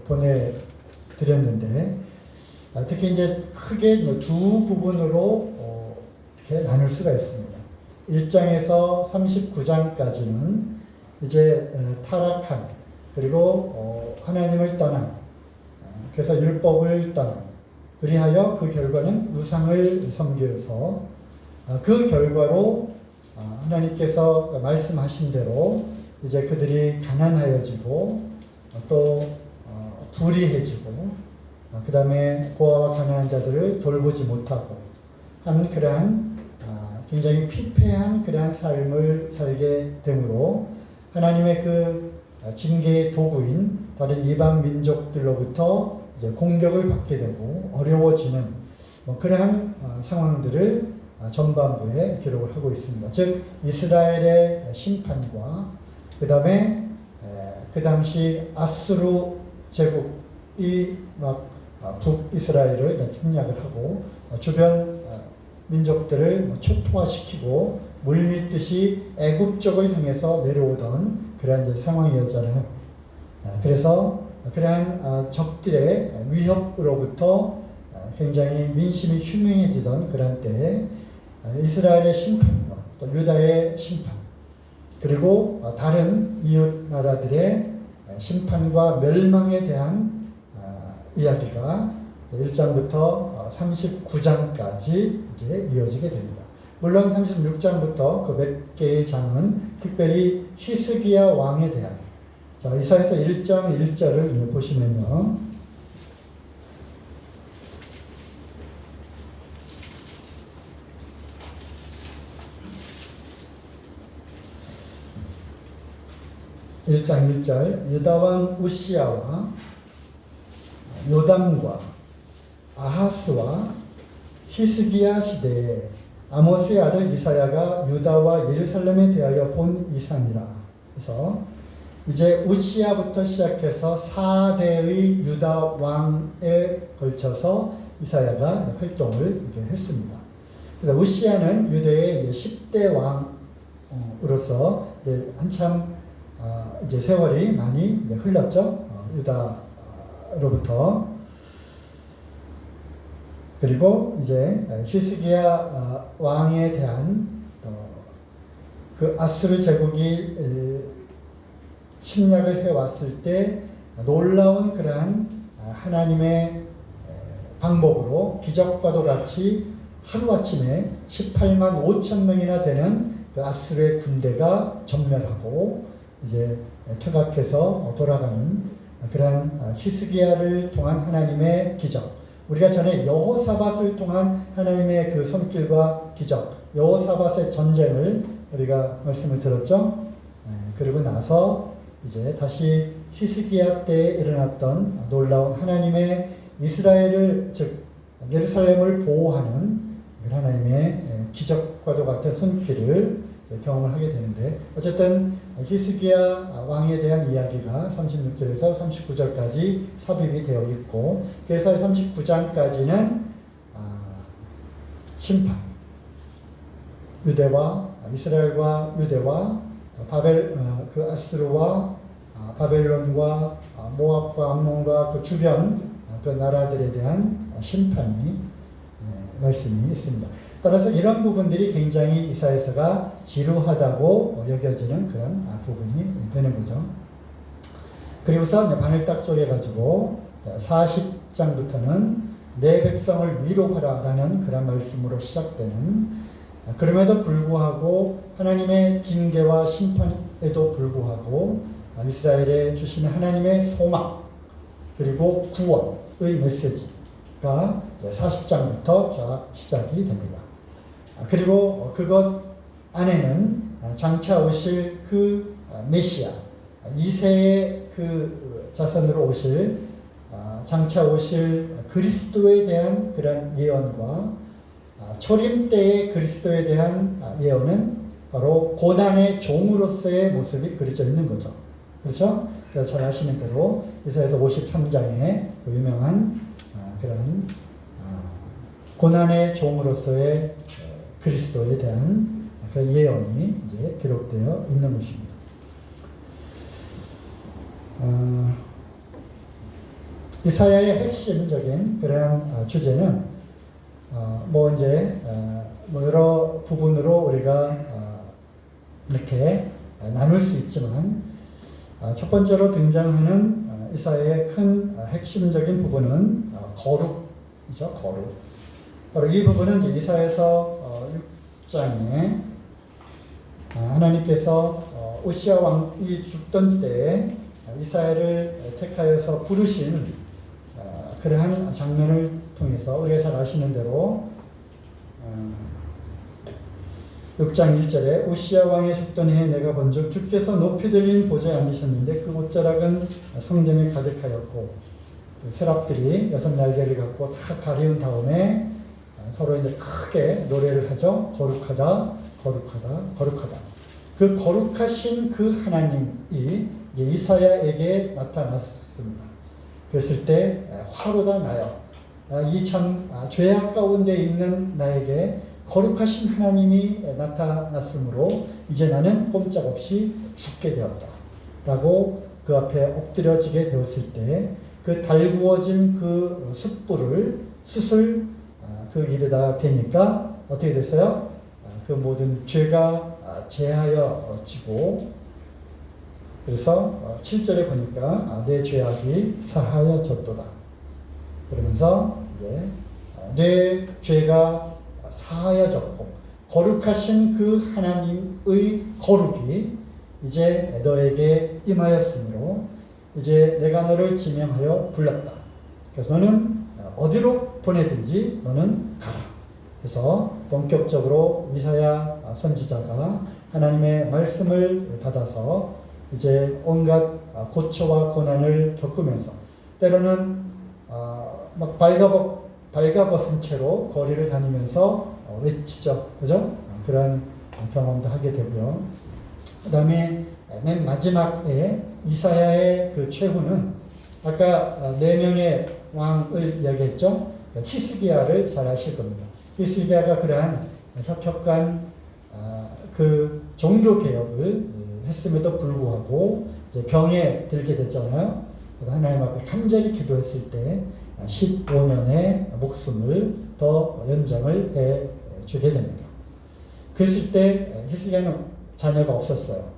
보내드렸는데 특히 이제 크게 두 부분으로 이렇게 나눌 수가 있습니다. 1장에서 39장까지는 이제 타락한 그리고 하나님을 떠난 그래서 율법을 떠난 그리하여 그 결과는 우상을 섬겨서 그 결과로 하나님께서 말씀하신 대로 이제 그들이 가난하여지고 또 불의해지고 그 다음에 고아와 가난한 자들을 돌보지 못하고 하는 그러한 굉장히 피폐한 그러한 삶을 살게 되므로 하나님의 그 징계의 도구인 다른 이방 민족들로부터 이제 공격을 받게 되고 어려워지는 그러한 상황들을 전반부에 기록을 하고 있습니다. 즉 이스라엘의 심판과 그 다음에 그 당시 아수르 제국이 막 북이스라엘을 침략을 하고 주변 민족들을 초토화시키고 물밀듯이 애굽 쪽을 향해서 내려오던 그러한 이제 상황이었잖아요. 그래서 그러한 적들의 위협으로부터 굉장히 민심이 흉흉해지던 그런 때에 이스라엘의 심판과 또 유다의 심판 그리고 다른 이웃 나라들의 심판과 멸망에 대한 이야기가 1장부터 39장까지 이제 이어지게 됩니다. 물론 36장부터 그 몇 개의 장은 특별히 히스기야 왕에 대한 자 이사야서 1장 1절을 보시면요. (1장 1절) 유다왕 우시야와 요담과 아하스와 히스기야 시대에 아모스의 아들 이사야가 유다와 예루살렘에 대하여 본 이상이라. 그래서 이제 우시야부터 시작해서 4대의 유다 왕에 걸쳐서 이사야가 활동을 했습니다. 그래서 우시야는 유대의 10대 왕으로서 한참 이제 세월이 많이 이제 흘렀죠. 유다로부터. 그리고 이제 히스기야 왕에 대한 그 아수르 제국이 침략을 해왔을 때 놀라운 그러한 하나님의 방법으로 기적과도 같이 하루아침에 18만 5천 명이나 되는 그 아수르의 군대가 전멸하고 이제 퇴각해서 돌아가는 그러한 히스기야를 통한 하나님의 기적. 우리가 전에 여호사밧을 통한 하나님의 그 손길과 기적, 여호사밧의 전쟁을 우리가 말씀을 들었죠. 그리고 나서 이제 다시 히스기야 때에 일어났던 놀라운 하나님의 이스라엘을 즉 예루살렘을 보호하는 하나님의 기적과도 같은 손길을 경험을 하게 되는데 어쨌든 히스기야 왕에 대한 이야기가 36절에서 39절까지 삽입이 되어 있고 그래서 39장까지는 심판 유대와 이스라엘과 유대와 그 아수르와 바벨론과 모압과 암몬과 그 주변 그 나라들에 대한 심판이 말씀이 있습니다. 따라서 이런 부분들이 굉장히 이사야서가 지루하다고 여겨지는 그런 부분이 되는 거죠. 그리고서 바늘 딱 쪼개가지고 40장부터는 내 백성을 위로하라 라는 그런 말씀으로 시작되는 그럼에도 불구하고 하나님의 징계와 심판에도 불구하고 이스라엘에 주시는 하나님의 소망 그리고 구원의 메시지가 40장부터 쫙 시작이 됩니다. 그리고 그것 안에는 장차 오실 그 메시아 2세의 그 자손으로 오실 장차 오실 그리스도에 대한 그런 예언과 초림 때의 그리스도에 대한 예언은 바로 고난의 종으로서의 모습이 그려져 있는 거죠. 그렇죠? 잘 아시는 대로 이사야서 53장에 그 유명한 그런 고난의 종으로서의 그리스도에 대한 그 예언이 이제 기록되어 있는 것입니다. 이사야의 핵심적인 그러한 주제는 여러 부분으로 우리가 이렇게 나눌 수 있지만 첫 번째로 등장하는 이사야의 큰 핵심적인 부분은 거룩이죠. 거룩. 바로 이 부분은 이제 이사야서 6장에 하나님께서 오시아 왕이 죽던 때에 이사야를 택하여서 부르신 그러한 장면을 통해서 우리가 잘 아시는 대로 6장 1절에 우시아 왕이 죽던 해에 내가 본즉 주께서 높이 들린 보좌에 앉으셨는데 그 옷자락은 성전에 가득하였고 세랍들이 6날개를 갖고 다 가리운 다음에 서로 이제 크게 노래를 하죠. 거룩하다, 거룩하다, 거룩하다. 그 거룩하신 그 하나님이 이사야에게 나타났습니다. 그랬을 때 화로다 나여 이 참 죄악 가운데 있는 나에게 거룩하신 하나님이 나타났으므로 이제 나는 꼼짝없이 죽게 되었다 라고 그 앞에 엎드려지게 되었을 때 그 달구어진 그 숯을 그 입에다 대니까 어떻게 됐어요? 그 모든 죄가 제하여지고 그래서 7절에 보니까 내 죄악이 사하여졌도다. 그러면서 이제 내 죄가 사하여졌고 거룩하신 그 하나님의 거룩이 이제 너에게 임하였으므로 이제 내가 너를 지명하여 불렀다. 그래서 너는 어디로 보내든지 너는 가라. 그래서 본격적으로 이사야 선지자가 하나님의 말씀을 받아서 이제 온갖 고초와 고난을 겪으면서 때로는 막 발가벗은 채로 거리를 다니면서 외치죠. 그죠? 그런 경험도 하게 되고요. 그 다음에 맨 마지막에 이사야의 그 최후는 아까 4명의 왕을 이야기했죠. 히스기야를 잘 아실 겁니다. 히스기야가 그러한 혁혁한 그 종교 개혁을 했음에도 불구하고 이제 병에 들게 됐잖아요. 하나님 앞에 간절히 기도했을 때 15년의 목숨을 더 연장을 해 주게 됩니다. 그랬을 때 히스기야는 자녀가 없었어요.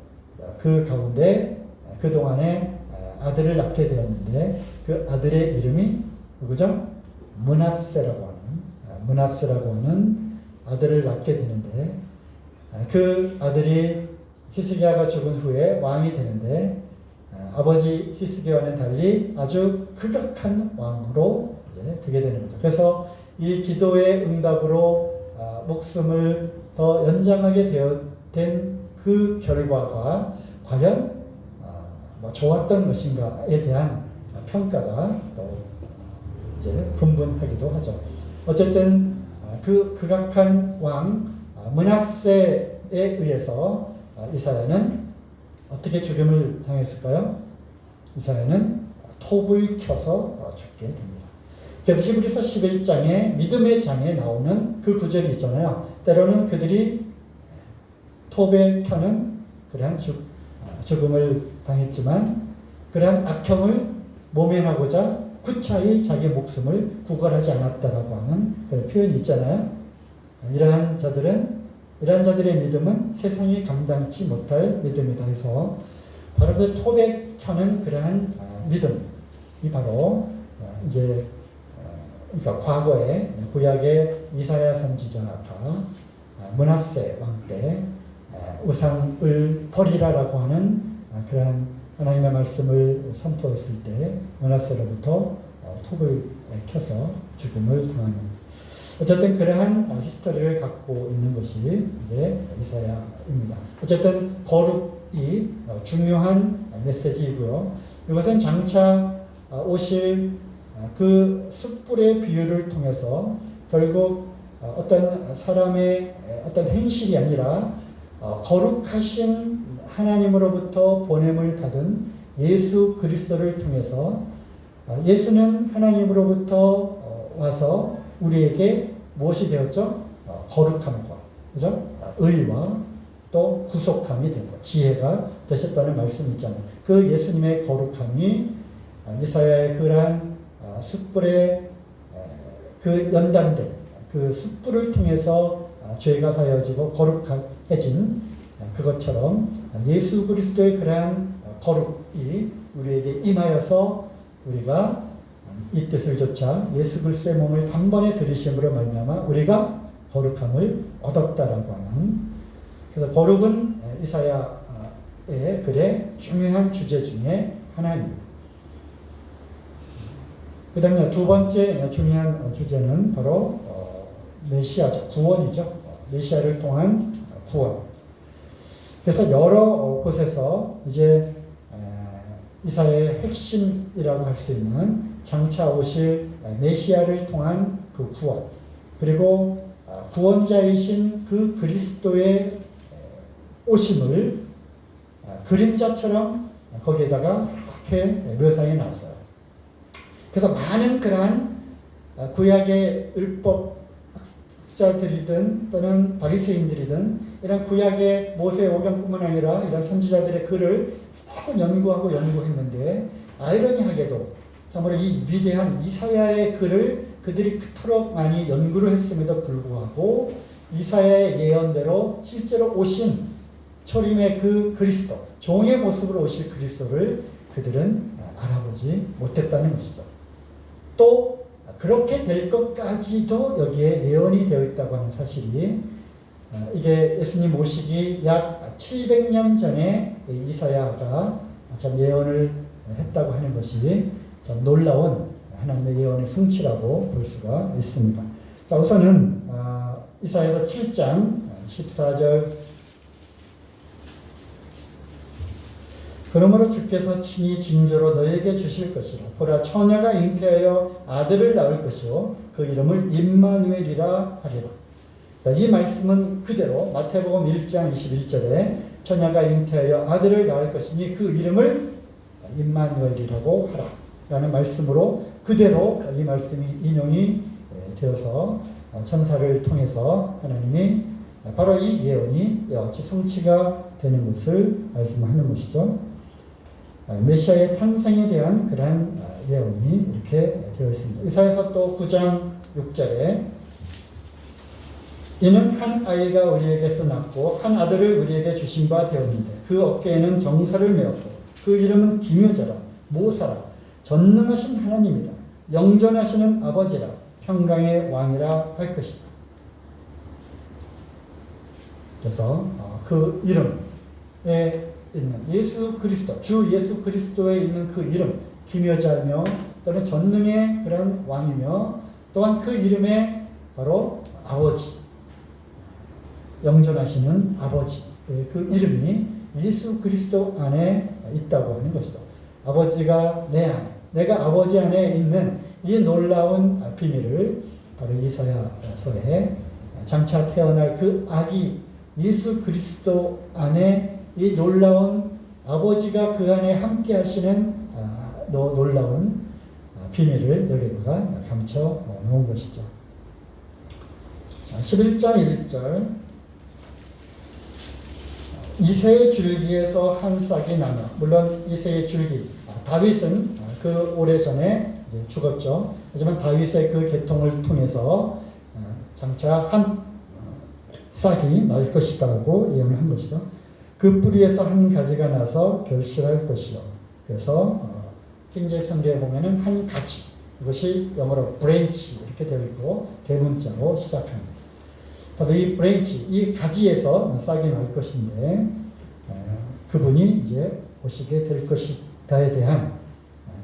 그 가운데 그동안에 아들을 낳게 되었는데 그 아들의 이름이 누구죠? 므낫세라고 하는 아들을 낳게 되는데 그 아들이 히스기야가 죽은 후에 왕이 되는데 아버지 히스기야와는 달리 아주 극악한 왕으로 이제 되게 되는 거죠. 그래서 이 기도의 응답으로 목숨을 더 연장하게 된 그 결과가 과연 좋았던 것인가에 대한 평가가 또 이제 분분하기도 하죠. 어쨌든 그 극악한 왕 므낫세에 의해서 이사야는 어떻게 죽임을 당했을까요? 이사야는 톱을 켜서 죽게 됩니다. 그래서 히브리서 11장에 믿음의 장에 나오는 그 구절이 있잖아요. 때로는 그들이 톱에 켜는 그러한 죽음을 당했지만 그러한 악형을 모면하고자 구차히 자기 목숨을 구걸하지 않았다라고 하는 그런 표현이 있잖아요. 이러한 자들의 믿음은 세상이 감당치 못할 믿음이다 해서 바로 그 톱에 켜는 그러한 믿음이 바로 이제 그러니까 과거에 구약의 이사야 선지자가 므낫세 왕 때 우상을 버리라라고 하는 그러한 하나님의 말씀을 선포했을 때 므낫세로부터 톱을 켜서 죽음을 당하는 어쨌든 그러한 히스토리를 갖고 있는 것이 이제 이사야입니다. 어쨌든 거룩 거룩이 중요한 메시지이고요. 이것은 장차 오실 그 숯불의 비유를 통해서 결국 어떤 사람의 어떤 행실이 아니라 거룩하신 하나님으로부터 보냄을 받은 예수 그리스도를 통해서 예수는 하나님으로부터 와서 우리에게 무엇이 되었죠? 거룩함과, 그죠? 의와 또 구속함이 되고 지혜가 되셨다는 말씀이 있잖아요. 그 예수님의 거룩함이 이사야의 그러한 숯불의 그 연단된 그 숯불을 통해서 죄가 사여지고 거룩해진 그것처럼 예수 그리스도의 그러한 거룩이 우리에게 임하여서 우리가 이 뜻을 조차 예수 그리스도의 몸을 단번에 들이심으로 말미암아 우리가 거룩함을 얻었다라고 하는, 그래서 거룩은 이사야의 글의 중요한 주제 중에 하나입니다. 그 다음에 두 번째 중요한 주제는 바로 메시아죠. 구원이죠. 메시아를 통한 구원. 그래서 여러 곳에서 이제 이사야의 핵심이라고 할 수 있는 장차 오실 메시아를 통한 그 구원, 그리고 구원자이신 그 그리스도의 오심을 그림자처럼 거기에다가 이렇게 묘사해 놨어요. 그래서 많은 그러한 구약의 율법 학자들이든 또는 바리새인들이든 이런 구약의 모세오경뿐만 아니라 이런 선지자들의 글을 계속 연구하고 연구했는데, 아이러니하게도 참으로 이 위대한 이사야의 글을 그들이 그토록 많이 연구를 했음에도 불구하고 이사야의 예언대로 실제로 오신 초림의 그 그리스도, 종의 모습으로 오실 그리스도를 그들은 알아보지 못했다는 것이죠. 또 그렇게 될 것까지도 여기에 예언이 되어 있다고 하는 사실이, 이게 예수님 오시기 약 700년 전에 이사야가 참 예언을 했다고 하는 것이 참 놀라운 하나님의 예언의 성취라고 볼 수가 있습니다. 자, 우선은 이사야서 7장 14절, 그러므로 주께서 친히 징조로 너에게 주실 것이라. 보라, 처녀가 잉태하여 아들을 낳을 것이요 그 이름을 임마누엘이라 하리라. 자, 이 말씀은 그대로 마태복음 1장 21절에 처녀가 잉태하여 아들을 낳을 것이니 그 이름을 임마누엘이라고 하라 라는 말씀으로 그대로 이 말씀이 인용이 되어서 천사를 통해서 하나님이 바로 이 예언이 이와 같이 성취가 되는 것을 말씀하는 것이죠. 메시아의 탄생에 대한 그러한 예언이 이렇게 되어 있습니다. 이사야서 또 9장 6절에 이는 한 아이가 우리에게서 낳고 한 아들을 우리에게 주신 바 되었는데 그 어깨에는 정사를 메었고 그 이름은 기묘자라, 모사라, 전능하신 하나님이라, 영존하시는 아버지라, 평강의 왕이라 할 것이다. 그래서 그 이름에 있는 예수 그리스도, 주 예수 그리스도에 있는 그 이름, 기묘자이며 또는 전능의 그런 왕이며 또한 그 이름에 바로 아버지, 영존하시는 아버지, 그 이름이 예수 그리스도 안에 있다고 하는 것이죠. 아버지가 내 안에, 내가 아버지 안에 있는 이 놀라운 비밀을 바로 이사야서에 장차 태어날 그 아기 예수 그리스도 안에 이 놀라운 아버지가 그 안에 함께 하시는 놀라운 비밀을 여기다가 감춰 놓은 것이죠. 11장 1절 이새의 줄기에서 한 싹이 나며, 물론 이새의 줄기, 다윗은 그 오래전에 죽었죠. 하지만 다윗의 그 계통을 통해서 장차 한 싹이 날 것이라고 예언을 한 것이죠. 그 뿌리에서 한 가지가 나서 결실할 것이요. 그래서 킹제임스 성경에 보면은 한 가지, 이것이 영어로 브랜치 이렇게 되어 있고 대문자로 시작합니다. 바로 이 브랜치, 이 가지에서 싹이 날 것인데 그분이 이제 오시게 될 것이다에 대한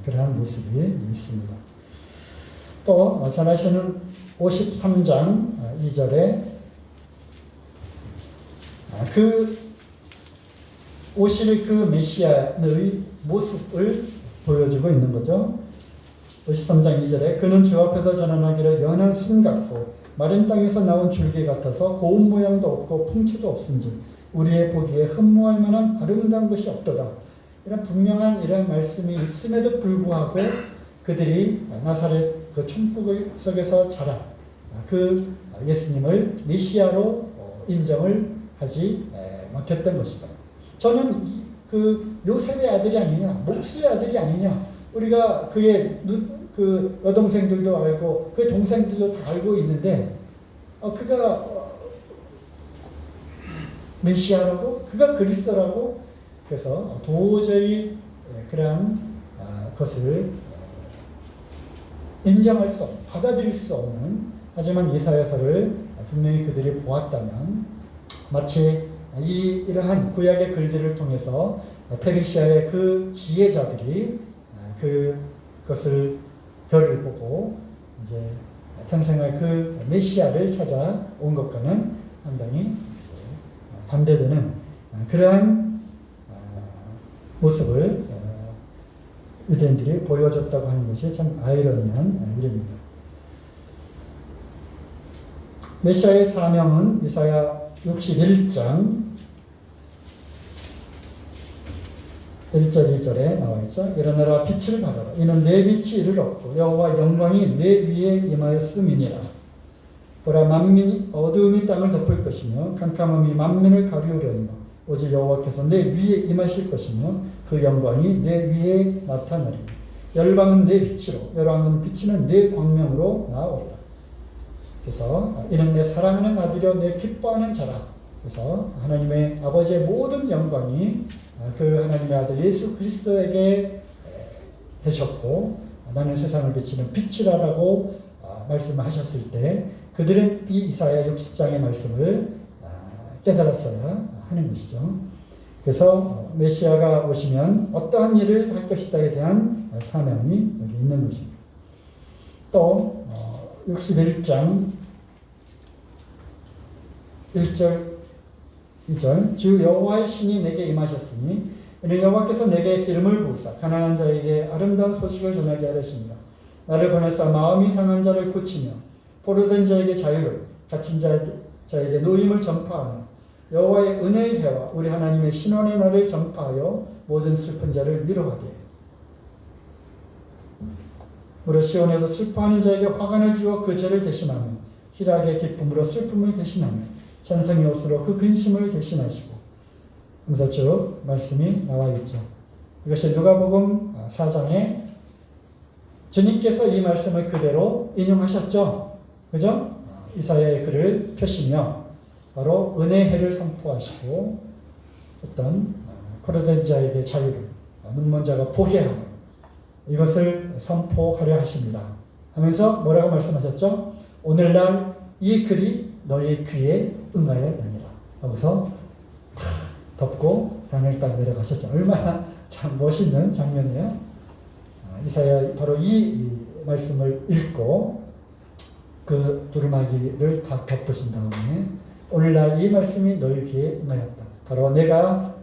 그러한 모습이 있습니다. 또 잘 아시는 53장 2절에 그 오실 그 메시아의 모습을 보여주고 있는 거죠. 53장 2절에 그는 주 앞에서 전환하기를 연한 순 같고 마른 땅에서 나온 줄기 같아서 고운 모양도 없고 풍채도 없은지 우리의 보기에 흠모할 만한 아름다운 것이 없도다. 이런 분명한 이런 말씀이 있음에도 불구하고 그들이 나사렛 그 촌국 속에서 자란 그 예수님을 메시아로 인정을 하지 못했던 것이죠. 저는 그 요셉의 아들이 아니냐, 목수의 아들이 아니냐, 우리가 그의 그 여동생들도 알고 그 동생들도 다 알고 있는데 그가 메시아라고, 그가 그리스도라고, 그래서 도저히 그러한 것을 인정할 수 없는, 받아들일 수 없는, 하지만 이사야서를 분명히 그들이 보았다면 마치 이러한 구약의 글들을 통해서 페르시아의 그 지혜자들이 그것을 별을 보고 이제 탄생할 그 메시아를 찾아온 것과는 상당히 반대되는 그러한 모습을 유대인들이 보여줬다고 하는 것이 참 아이러니한 일입니다. 메시아의 사명은 이사야 61장 1절 2절에 나와 있죠. 일어나라 빛을 발하라. 이는 내 빛이 이를 얻고 여호와 영광이 내 위에 임하였음이니라. 보라 만민이 어두움이 땅을 덮을 것이며 캄캄함이 만민을 가리우려니와 오직 여호와께서 내 위에 임하실 것이며 그 영광이 내 위에 나타나리니 열방은 내 빛으로 열왕은 비치는 내 광명으로 나오리라. 그래서 이는 내 사랑하는 아들이여 내 기뻐하는 자라. 그래서 하나님의 아버지의 모든 영광이 그 하나님의 아들 예수 그리스도에게 하셨고 나는 세상을 비치는 빛이라고 말씀하셨을 때 그들은 이 이사야 60장의 말씀을 깨달았어야 하는 것이죠. 그래서 메시아가 오시면 어떠한 일을 할 것이다에 대한 사명이 여기 있는 것입니다. 또 61장 1절 2절 주 여호와의 신이 내게 임하셨으니 이는 여호와께서 내게 기름을 부으사 가난한 자에게 아름다운 소식을 전하게 하셨습니다. 나를 보내사 마음이 상한 자를 고치며 포로된 자에게 자유를 갇힌 자에게 노임을 전파하며 여호와의 은혜의 해와 우리 하나님의 신원의 날을 전파하여 모든 슬픈 자를 위로하게 무릇 시온에서 슬퍼하는 자에게 화관을 주어 그 죄를 대신하며 희락의 기쁨으로 슬픔을 대신하며 찬성의 옷으로 그 근심을 대신하시고 하면서 쭉 말씀이 나와 있죠. 이것이 누가복음 4장에 주님께서 이 말씀을 그대로 인용하셨죠. 그죠? 이사야의 글을 펴시며 바로 은혜의 해를 선포하시고 어떤 포로된 자에게 자유를 눈먼 자가 보게 하는 이것을 선포하려 하십니다. 하면서 뭐라고 말씀하셨죠? 오늘날 이 글이 너의 귀에 응하였느니라 하고서 덮고 단을 딱 내려가셨죠. 얼마나 참 멋있는 장면이에요. 이사야 바로 이 말씀을 읽고 그 두루마기를 다 덮으신 다음에 오늘날 이 말씀이 너희 귀에 응하였다. 바로 내가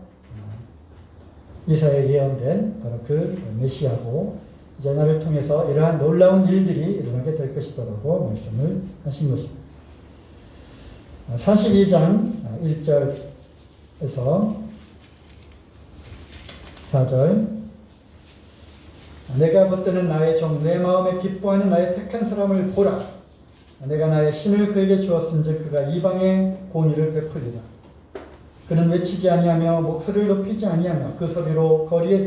이사야에 예언된 바로 그 메시아고 이제 나를 통해서 이러한 놀라운 일들이 일어나게 될 것이다라고 말씀을 하신 것입니다. 42장 1절에서 4절 내가 붙드는 나의 종 내 마음에 기뻐하는 나의 택한 사람을 보라. 내가 나의 신을 그에게 주었은즉 그가 이방의 공의를 베풀리라. 그는 외치지 아니하며 목소리를 높이지 아니하며 그 소리로 거리에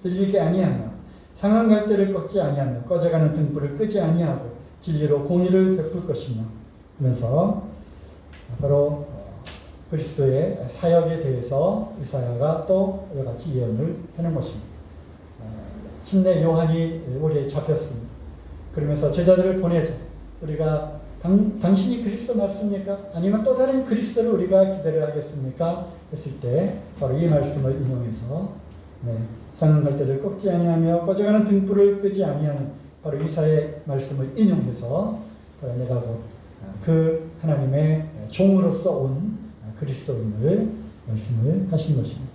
들리게 아니하며 상한 갈대를 꺾지 아니하며 꺼져가는 등불을 끄지 아니하고 진리로 공의를 베풀 것이며 하면서 바로 그리스도의 사역에 대해서 이사야가 또 이와 같이 예언을 하는 것입니다. 침례 요한이 우리에 잡혔습니다. 그러면서 제자들을 보내죠. 우리가 당신이 그리스도 맞습니까? 아니면 또 다른 그리스도를 우리가 기다려야 하겠습니까? 했을 때 바로 이 말씀을 인용해서 상한 갈대를 꺾지 아니하며 꺼져가는 등불을 끄지 아니하는 바로 이사야의 말씀을 인용해서 바로 내가 곧 그 하나님의 종으로서 온 그리스도인을 말씀을 하신 것입니다.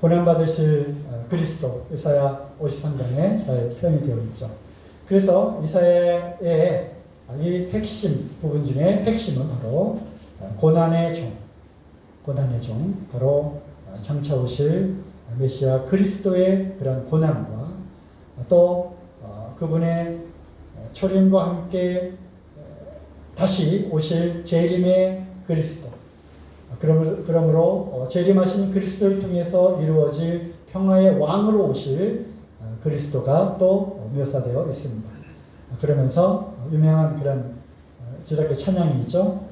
고난받으실 그리스도 이사야 53장에 잘 표현이 되어 있죠. 그래서 이사야의 이 핵심 부분 중에 핵심은 바로 고난의 종, 바로 장차 오실 메시아 그리스도의 그런 고난과 또 그분의 초림과 함께 다시 오실 재림의 그리스도, 그러므로 재림하신 그리스도를 통해서 이루어질 평화의 왕으로 오실 그리스도가 또 묘사되어 있습니다. 그러면서 유명한 그런 주일학교 찬양이 있죠.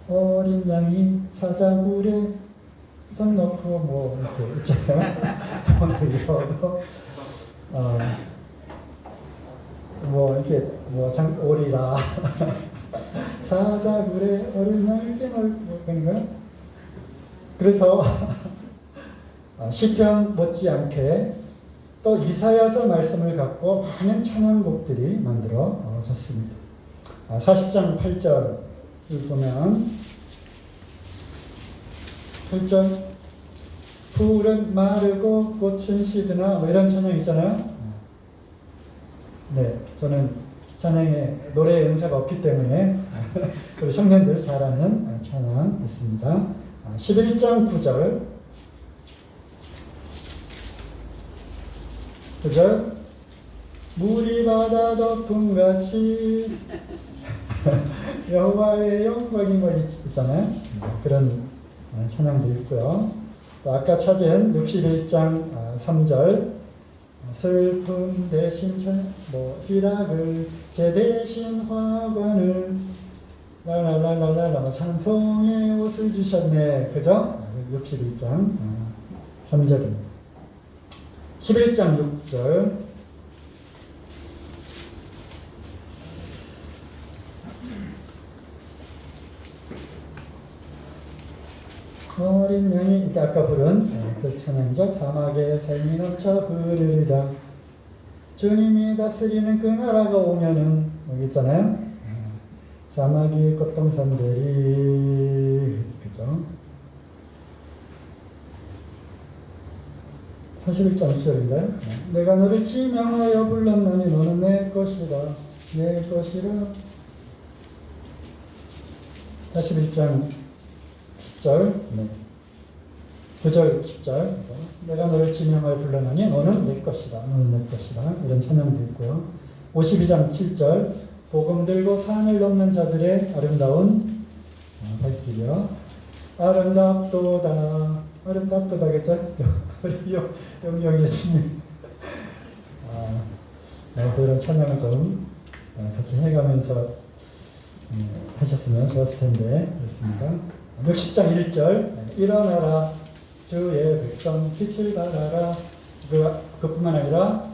어린 양이 사자굴에 성 넣고 뭐 이렇게 있잖아요. 손을 이어도 뭐 이렇게 뭐 오리라 사자굴에 어린 양을 깨놓고 그런가. 그래서 시편 못지않게 또 이사야서 말씀을 갖고 많은 찬양곡들이 만들어졌습니다. 40장 8절을 보면 8절 풀은 마르고 꽃은 시드나 뭐 이런 찬양 있잖아요. 네, 저는 찬양에 노래의 은사가 없기 때문에 우리 청년들 잘 아는 찬양 있습니다. 11장 9절 9절 물이 바다 덮음같이 여호와의 영광이 뭐 있잖아요. 그런 찬양도 있고요. 또 아까 찾은 61장 3절 슬픔 대신 희락을 제 대신 화관을 랄랄랄랄랄라 찬송의 옷을 주셨네. 그죠? 61장 3절입니다. 11장 6절 어린 양이 아까 부른 그 찬양적 사막에 샘이 넘쳐 흐르리라 주님이 다스리는 그 나라가 오면은 여기 있잖아요. 사막이 꽃동산들이 그죠? 41장 9절인가요? 내가 너를 지명하여 불렀나니 너는 내 것이라 내 것이라. 41장 10절 9절 10절 내가 너를 지명하여 불렀나니 너는 내 것이라 너는 내 것이라 이런 찬양도 있고요. 52장 7절 복음 들고 산을 넘는 자들의 아름다운 발길이요 아름답도다 아름답도다겠죠? 우리 영영의 주님 그런 찬양을 좀 같이 해가면서 하셨으면 좋았을 텐데 그렇습니다. 60장 1절 일어나라 주의 백성 빛을 발하라. 그뿐만 아니라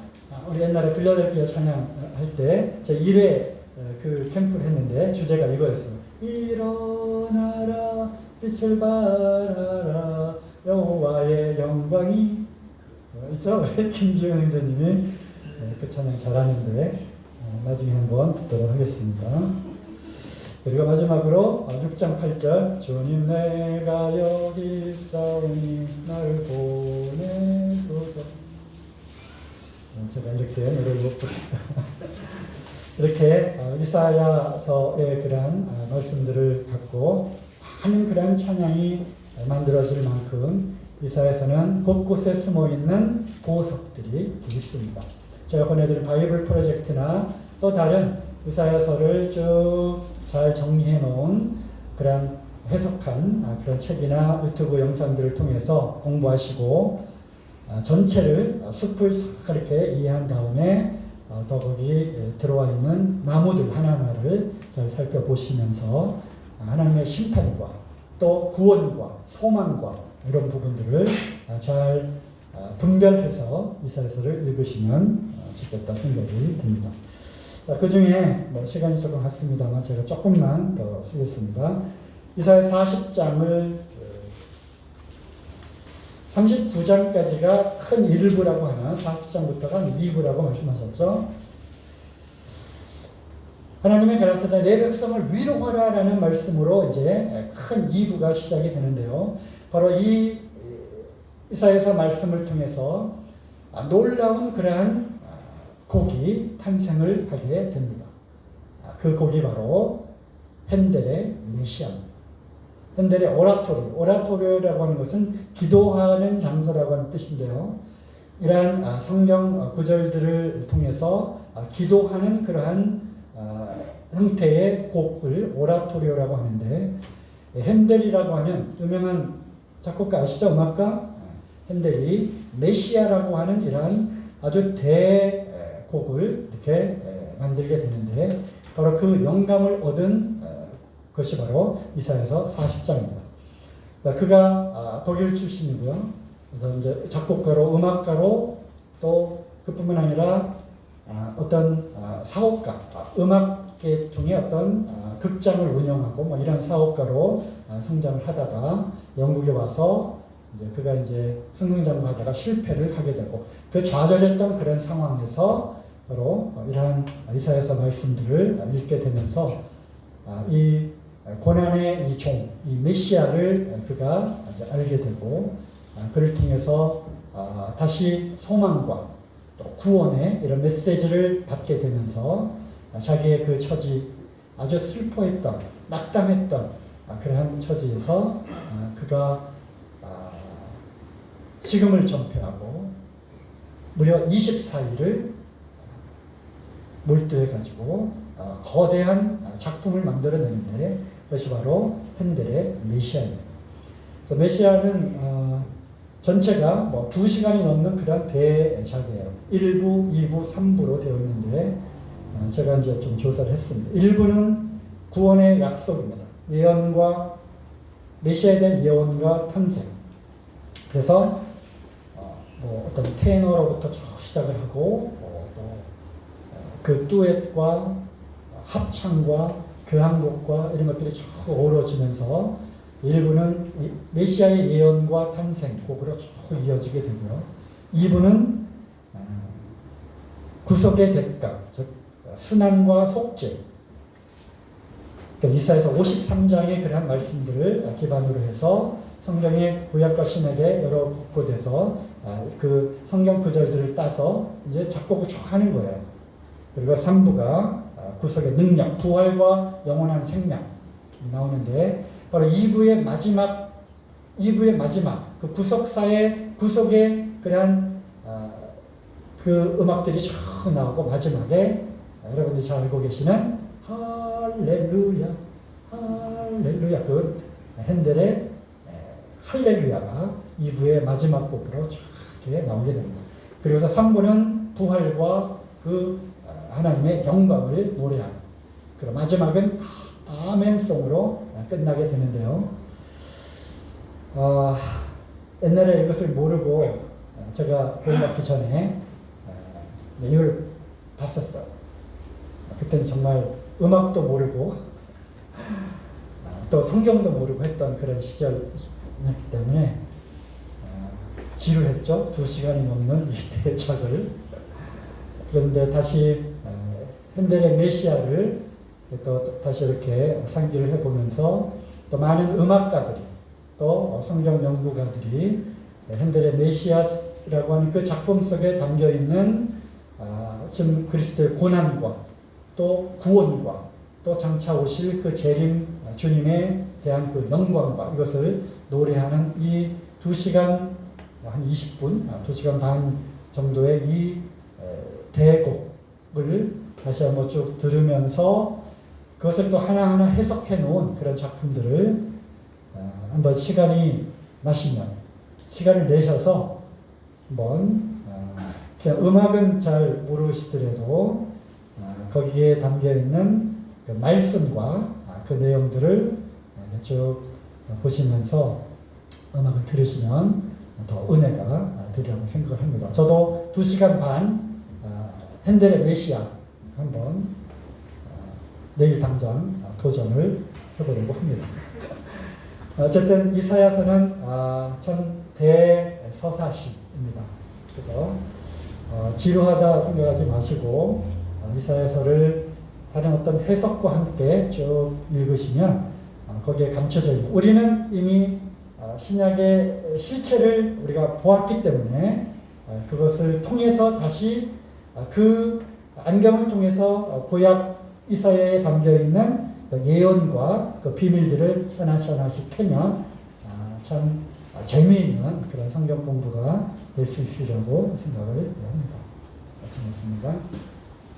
우리 옛날에 빌라델피아 찬양할 때 제 1회 그 캠프를 했는데 주제가 이거였어요. 일어나라 빛을 발하라 여호와의 영광이 있죠? 김기현 형제님이 그 찬양 잘하는데 나중에 한번 듣도록 하겠습니다. 그리고 마지막으로 6장 8절 주님 내가 여기 있사오니 나를 보내소서. 제가 이렇게 노래를 못 부릅니다. 이렇게 이사야서의 그러한 말씀들을 갖고 많은 그러한 찬양이 만들어질 만큼 이사야서는 곳곳에 숨어있는 보석들이 있습니다. 제가 보내드린 바이블 프로젝트나 또 다른 이사야서를 쭉 잘 정리해 놓은 그런 해석한 그런 책이나 유튜브 영상들을 통해서 공부하시고 전체를 숲을 이렇게 이해한 다음에 더 거기 들어와 있는 나무들 하나하나를 잘 살펴보시면서 하나님의 심판과 또 구원과 소망과 이런 부분들을 잘 분별해서 이사야서를 읽으시면 좋겠다 생각이 듭니다. 자, 그 중에 시간이 조금 갔습니다만 제가 조금만 더 쓰겠습니다. 이사야 40장을 39장까지가 큰 일부라고 하는 40장부터가 2부라고 말씀하셨죠. 하나님의 가라사대 내 백성을 위로하라라는 말씀으로 이제 큰 2부가 시작이 되는데요. 바로 이 이사야서 말씀을 통해서 놀라운 그러한 곡이 탄생을 하게 됩니다. 그 곡이 바로 핸델의 메시아입니다. 핸델의 오라토리오라고 하는 것은 기도하는 장소라고 하는 뜻인데요. 이러한 성경 구절들을 통해서 기도하는 그러한 형태의 곡을 오라토리오라고 하는데, 핸델이라고 하면 유명한 작곡가 아시죠? 음악가? 핸델이 메시아라고 하는 이러한 아주 대곡을 이렇게 만들게 되는데, 바로 그 영감을 얻은 것이 바로 이사야서 40장입니다. 그가 독일 출신이고요. 그래서 이제 작곡가로, 음악가로, 또 그뿐만 아니라 어떤 사업가, 음악계 통해 어떤 극장을 운영하고 뭐 이런 사업가로 성장을 하다가 영국에 와서 이제 그가 이제 승승장구 하다가 실패를 하게 되고, 그 좌절했던 그런 상황에서 바로 이러한 이사야서 말씀들을 읽게 되면서 이 고난의 이 종, 이 메시아를 그가 알게 되고, 그를 통해서 다시 소망과 또 구원의 이런 메시지를 받게 되면서 자기의 그 처지, 아주 슬퍼했던, 낙담했던 그러한 처지에서 그가 식음을 전폐하고 무려 24일을 몰두해가지고 거대한 작품을 만들어내는데, 그것이 바로 핸델의 메시아입니다. 메시아는 전체가 뭐 2시간이 넘는 그런 대작이에요. 1부, 2부, 3부로 되어 있는데, 제가 이제 좀 조사를 했습니다. 1부는 구원의 약속입니다. 예언과, 메시아에 대한 예언과 탄생. 그래서 뭐 어떤 테너로부터 쭉 시작을 하고, 또 그 듀엣과 합창과 교향곡과 이런 것들이 쭉 어우러지면서, 일부는 메시아의 예언과 탄생 곡으로 쭉 이어지게 되고요. 2부는 구속의 대가, 즉 순환과 속죄, 이사야서 53장의 그러한 말씀들을 기반으로 해서 성경의 구약과 신약의 여러 곳곳에서 그 성경 구절들을 따서 이제 작곡을 쭉 하는 거예요. 그리고 3부가 구속의 능력, 부활과 영원한 생명이 나오는데, 바로 2부의 마지막, 그 구속사의 구속의 그러한 그 음악들이 쭉 나오고, 마지막에 여러분들이 잘 알고 계시는 할렐루야, 할렐루야, 그 핸델의 할렐루야가 2부의 마지막 곡으로 쭉 이렇게 나오게 됩니다. 그리고서 3부는 부활과 그 하나님의 영광을 노래하는, 그 마지막은 아멘송으로 끝나게 되는데요. 옛날에 이것을 모르고 제가 교회 받기 전에 이걸 봤었어요. 그때는 정말 음악도 모르고 또 성경도 모르고 했던 그런 시절이었기 때문에 지루했죠. 2시간이 넘는 이 대작을. 그런데 다시 핸델의 메시아를 또 다시 이렇게 상기를 해보면서, 또 많은 음악가들이, 또 성경 연구가들이 핸델의 메시아라고 하는 그 작품 속에 담겨 있는 지금 그리스도의 고난과 또 구원과 또 장차 오실 그 재림 주님에 대한 그 영광과 이것을 노래하는 이 2시간 한 20분, 2시간 반 정도의 이 대곡을 다시 한번 쭉 들으면서 그것을 또 하나하나 해석해 놓은 그런 작품들을 한번 시간이 나시면, 시간을 내셔서 한번 그냥 음악은 잘 모르시더라도 거기에 담겨 있는 그 말씀과 그 내용들을 쭉 보시면서 음악을 들으시면 더 은혜가 되리라고 생각을 합니다. 저도 2시간 반 핸델의 메시아 한번 내일 당장 도전을 해보려고 합니다. 어쨌든 이사야서는 전 대서사시입니다. 그래서 지루하다 생각하지 마시고 이사야서를 다른 어떤 해석과 함께 쭉 읽으시면 거기에 감춰져 있는, 우리는 이미 신약의 실체를 우리가 보았기 때문에 그것을 통해서 다시 그 안경을 통해서 구약 이사야에 담겨있는 예언과 그 비밀들을 하나씩 하나씩 캐면 참 재미있는 그런 성경 공부가 될 수 있으려고 생각을 합니다. 마치겠습니다.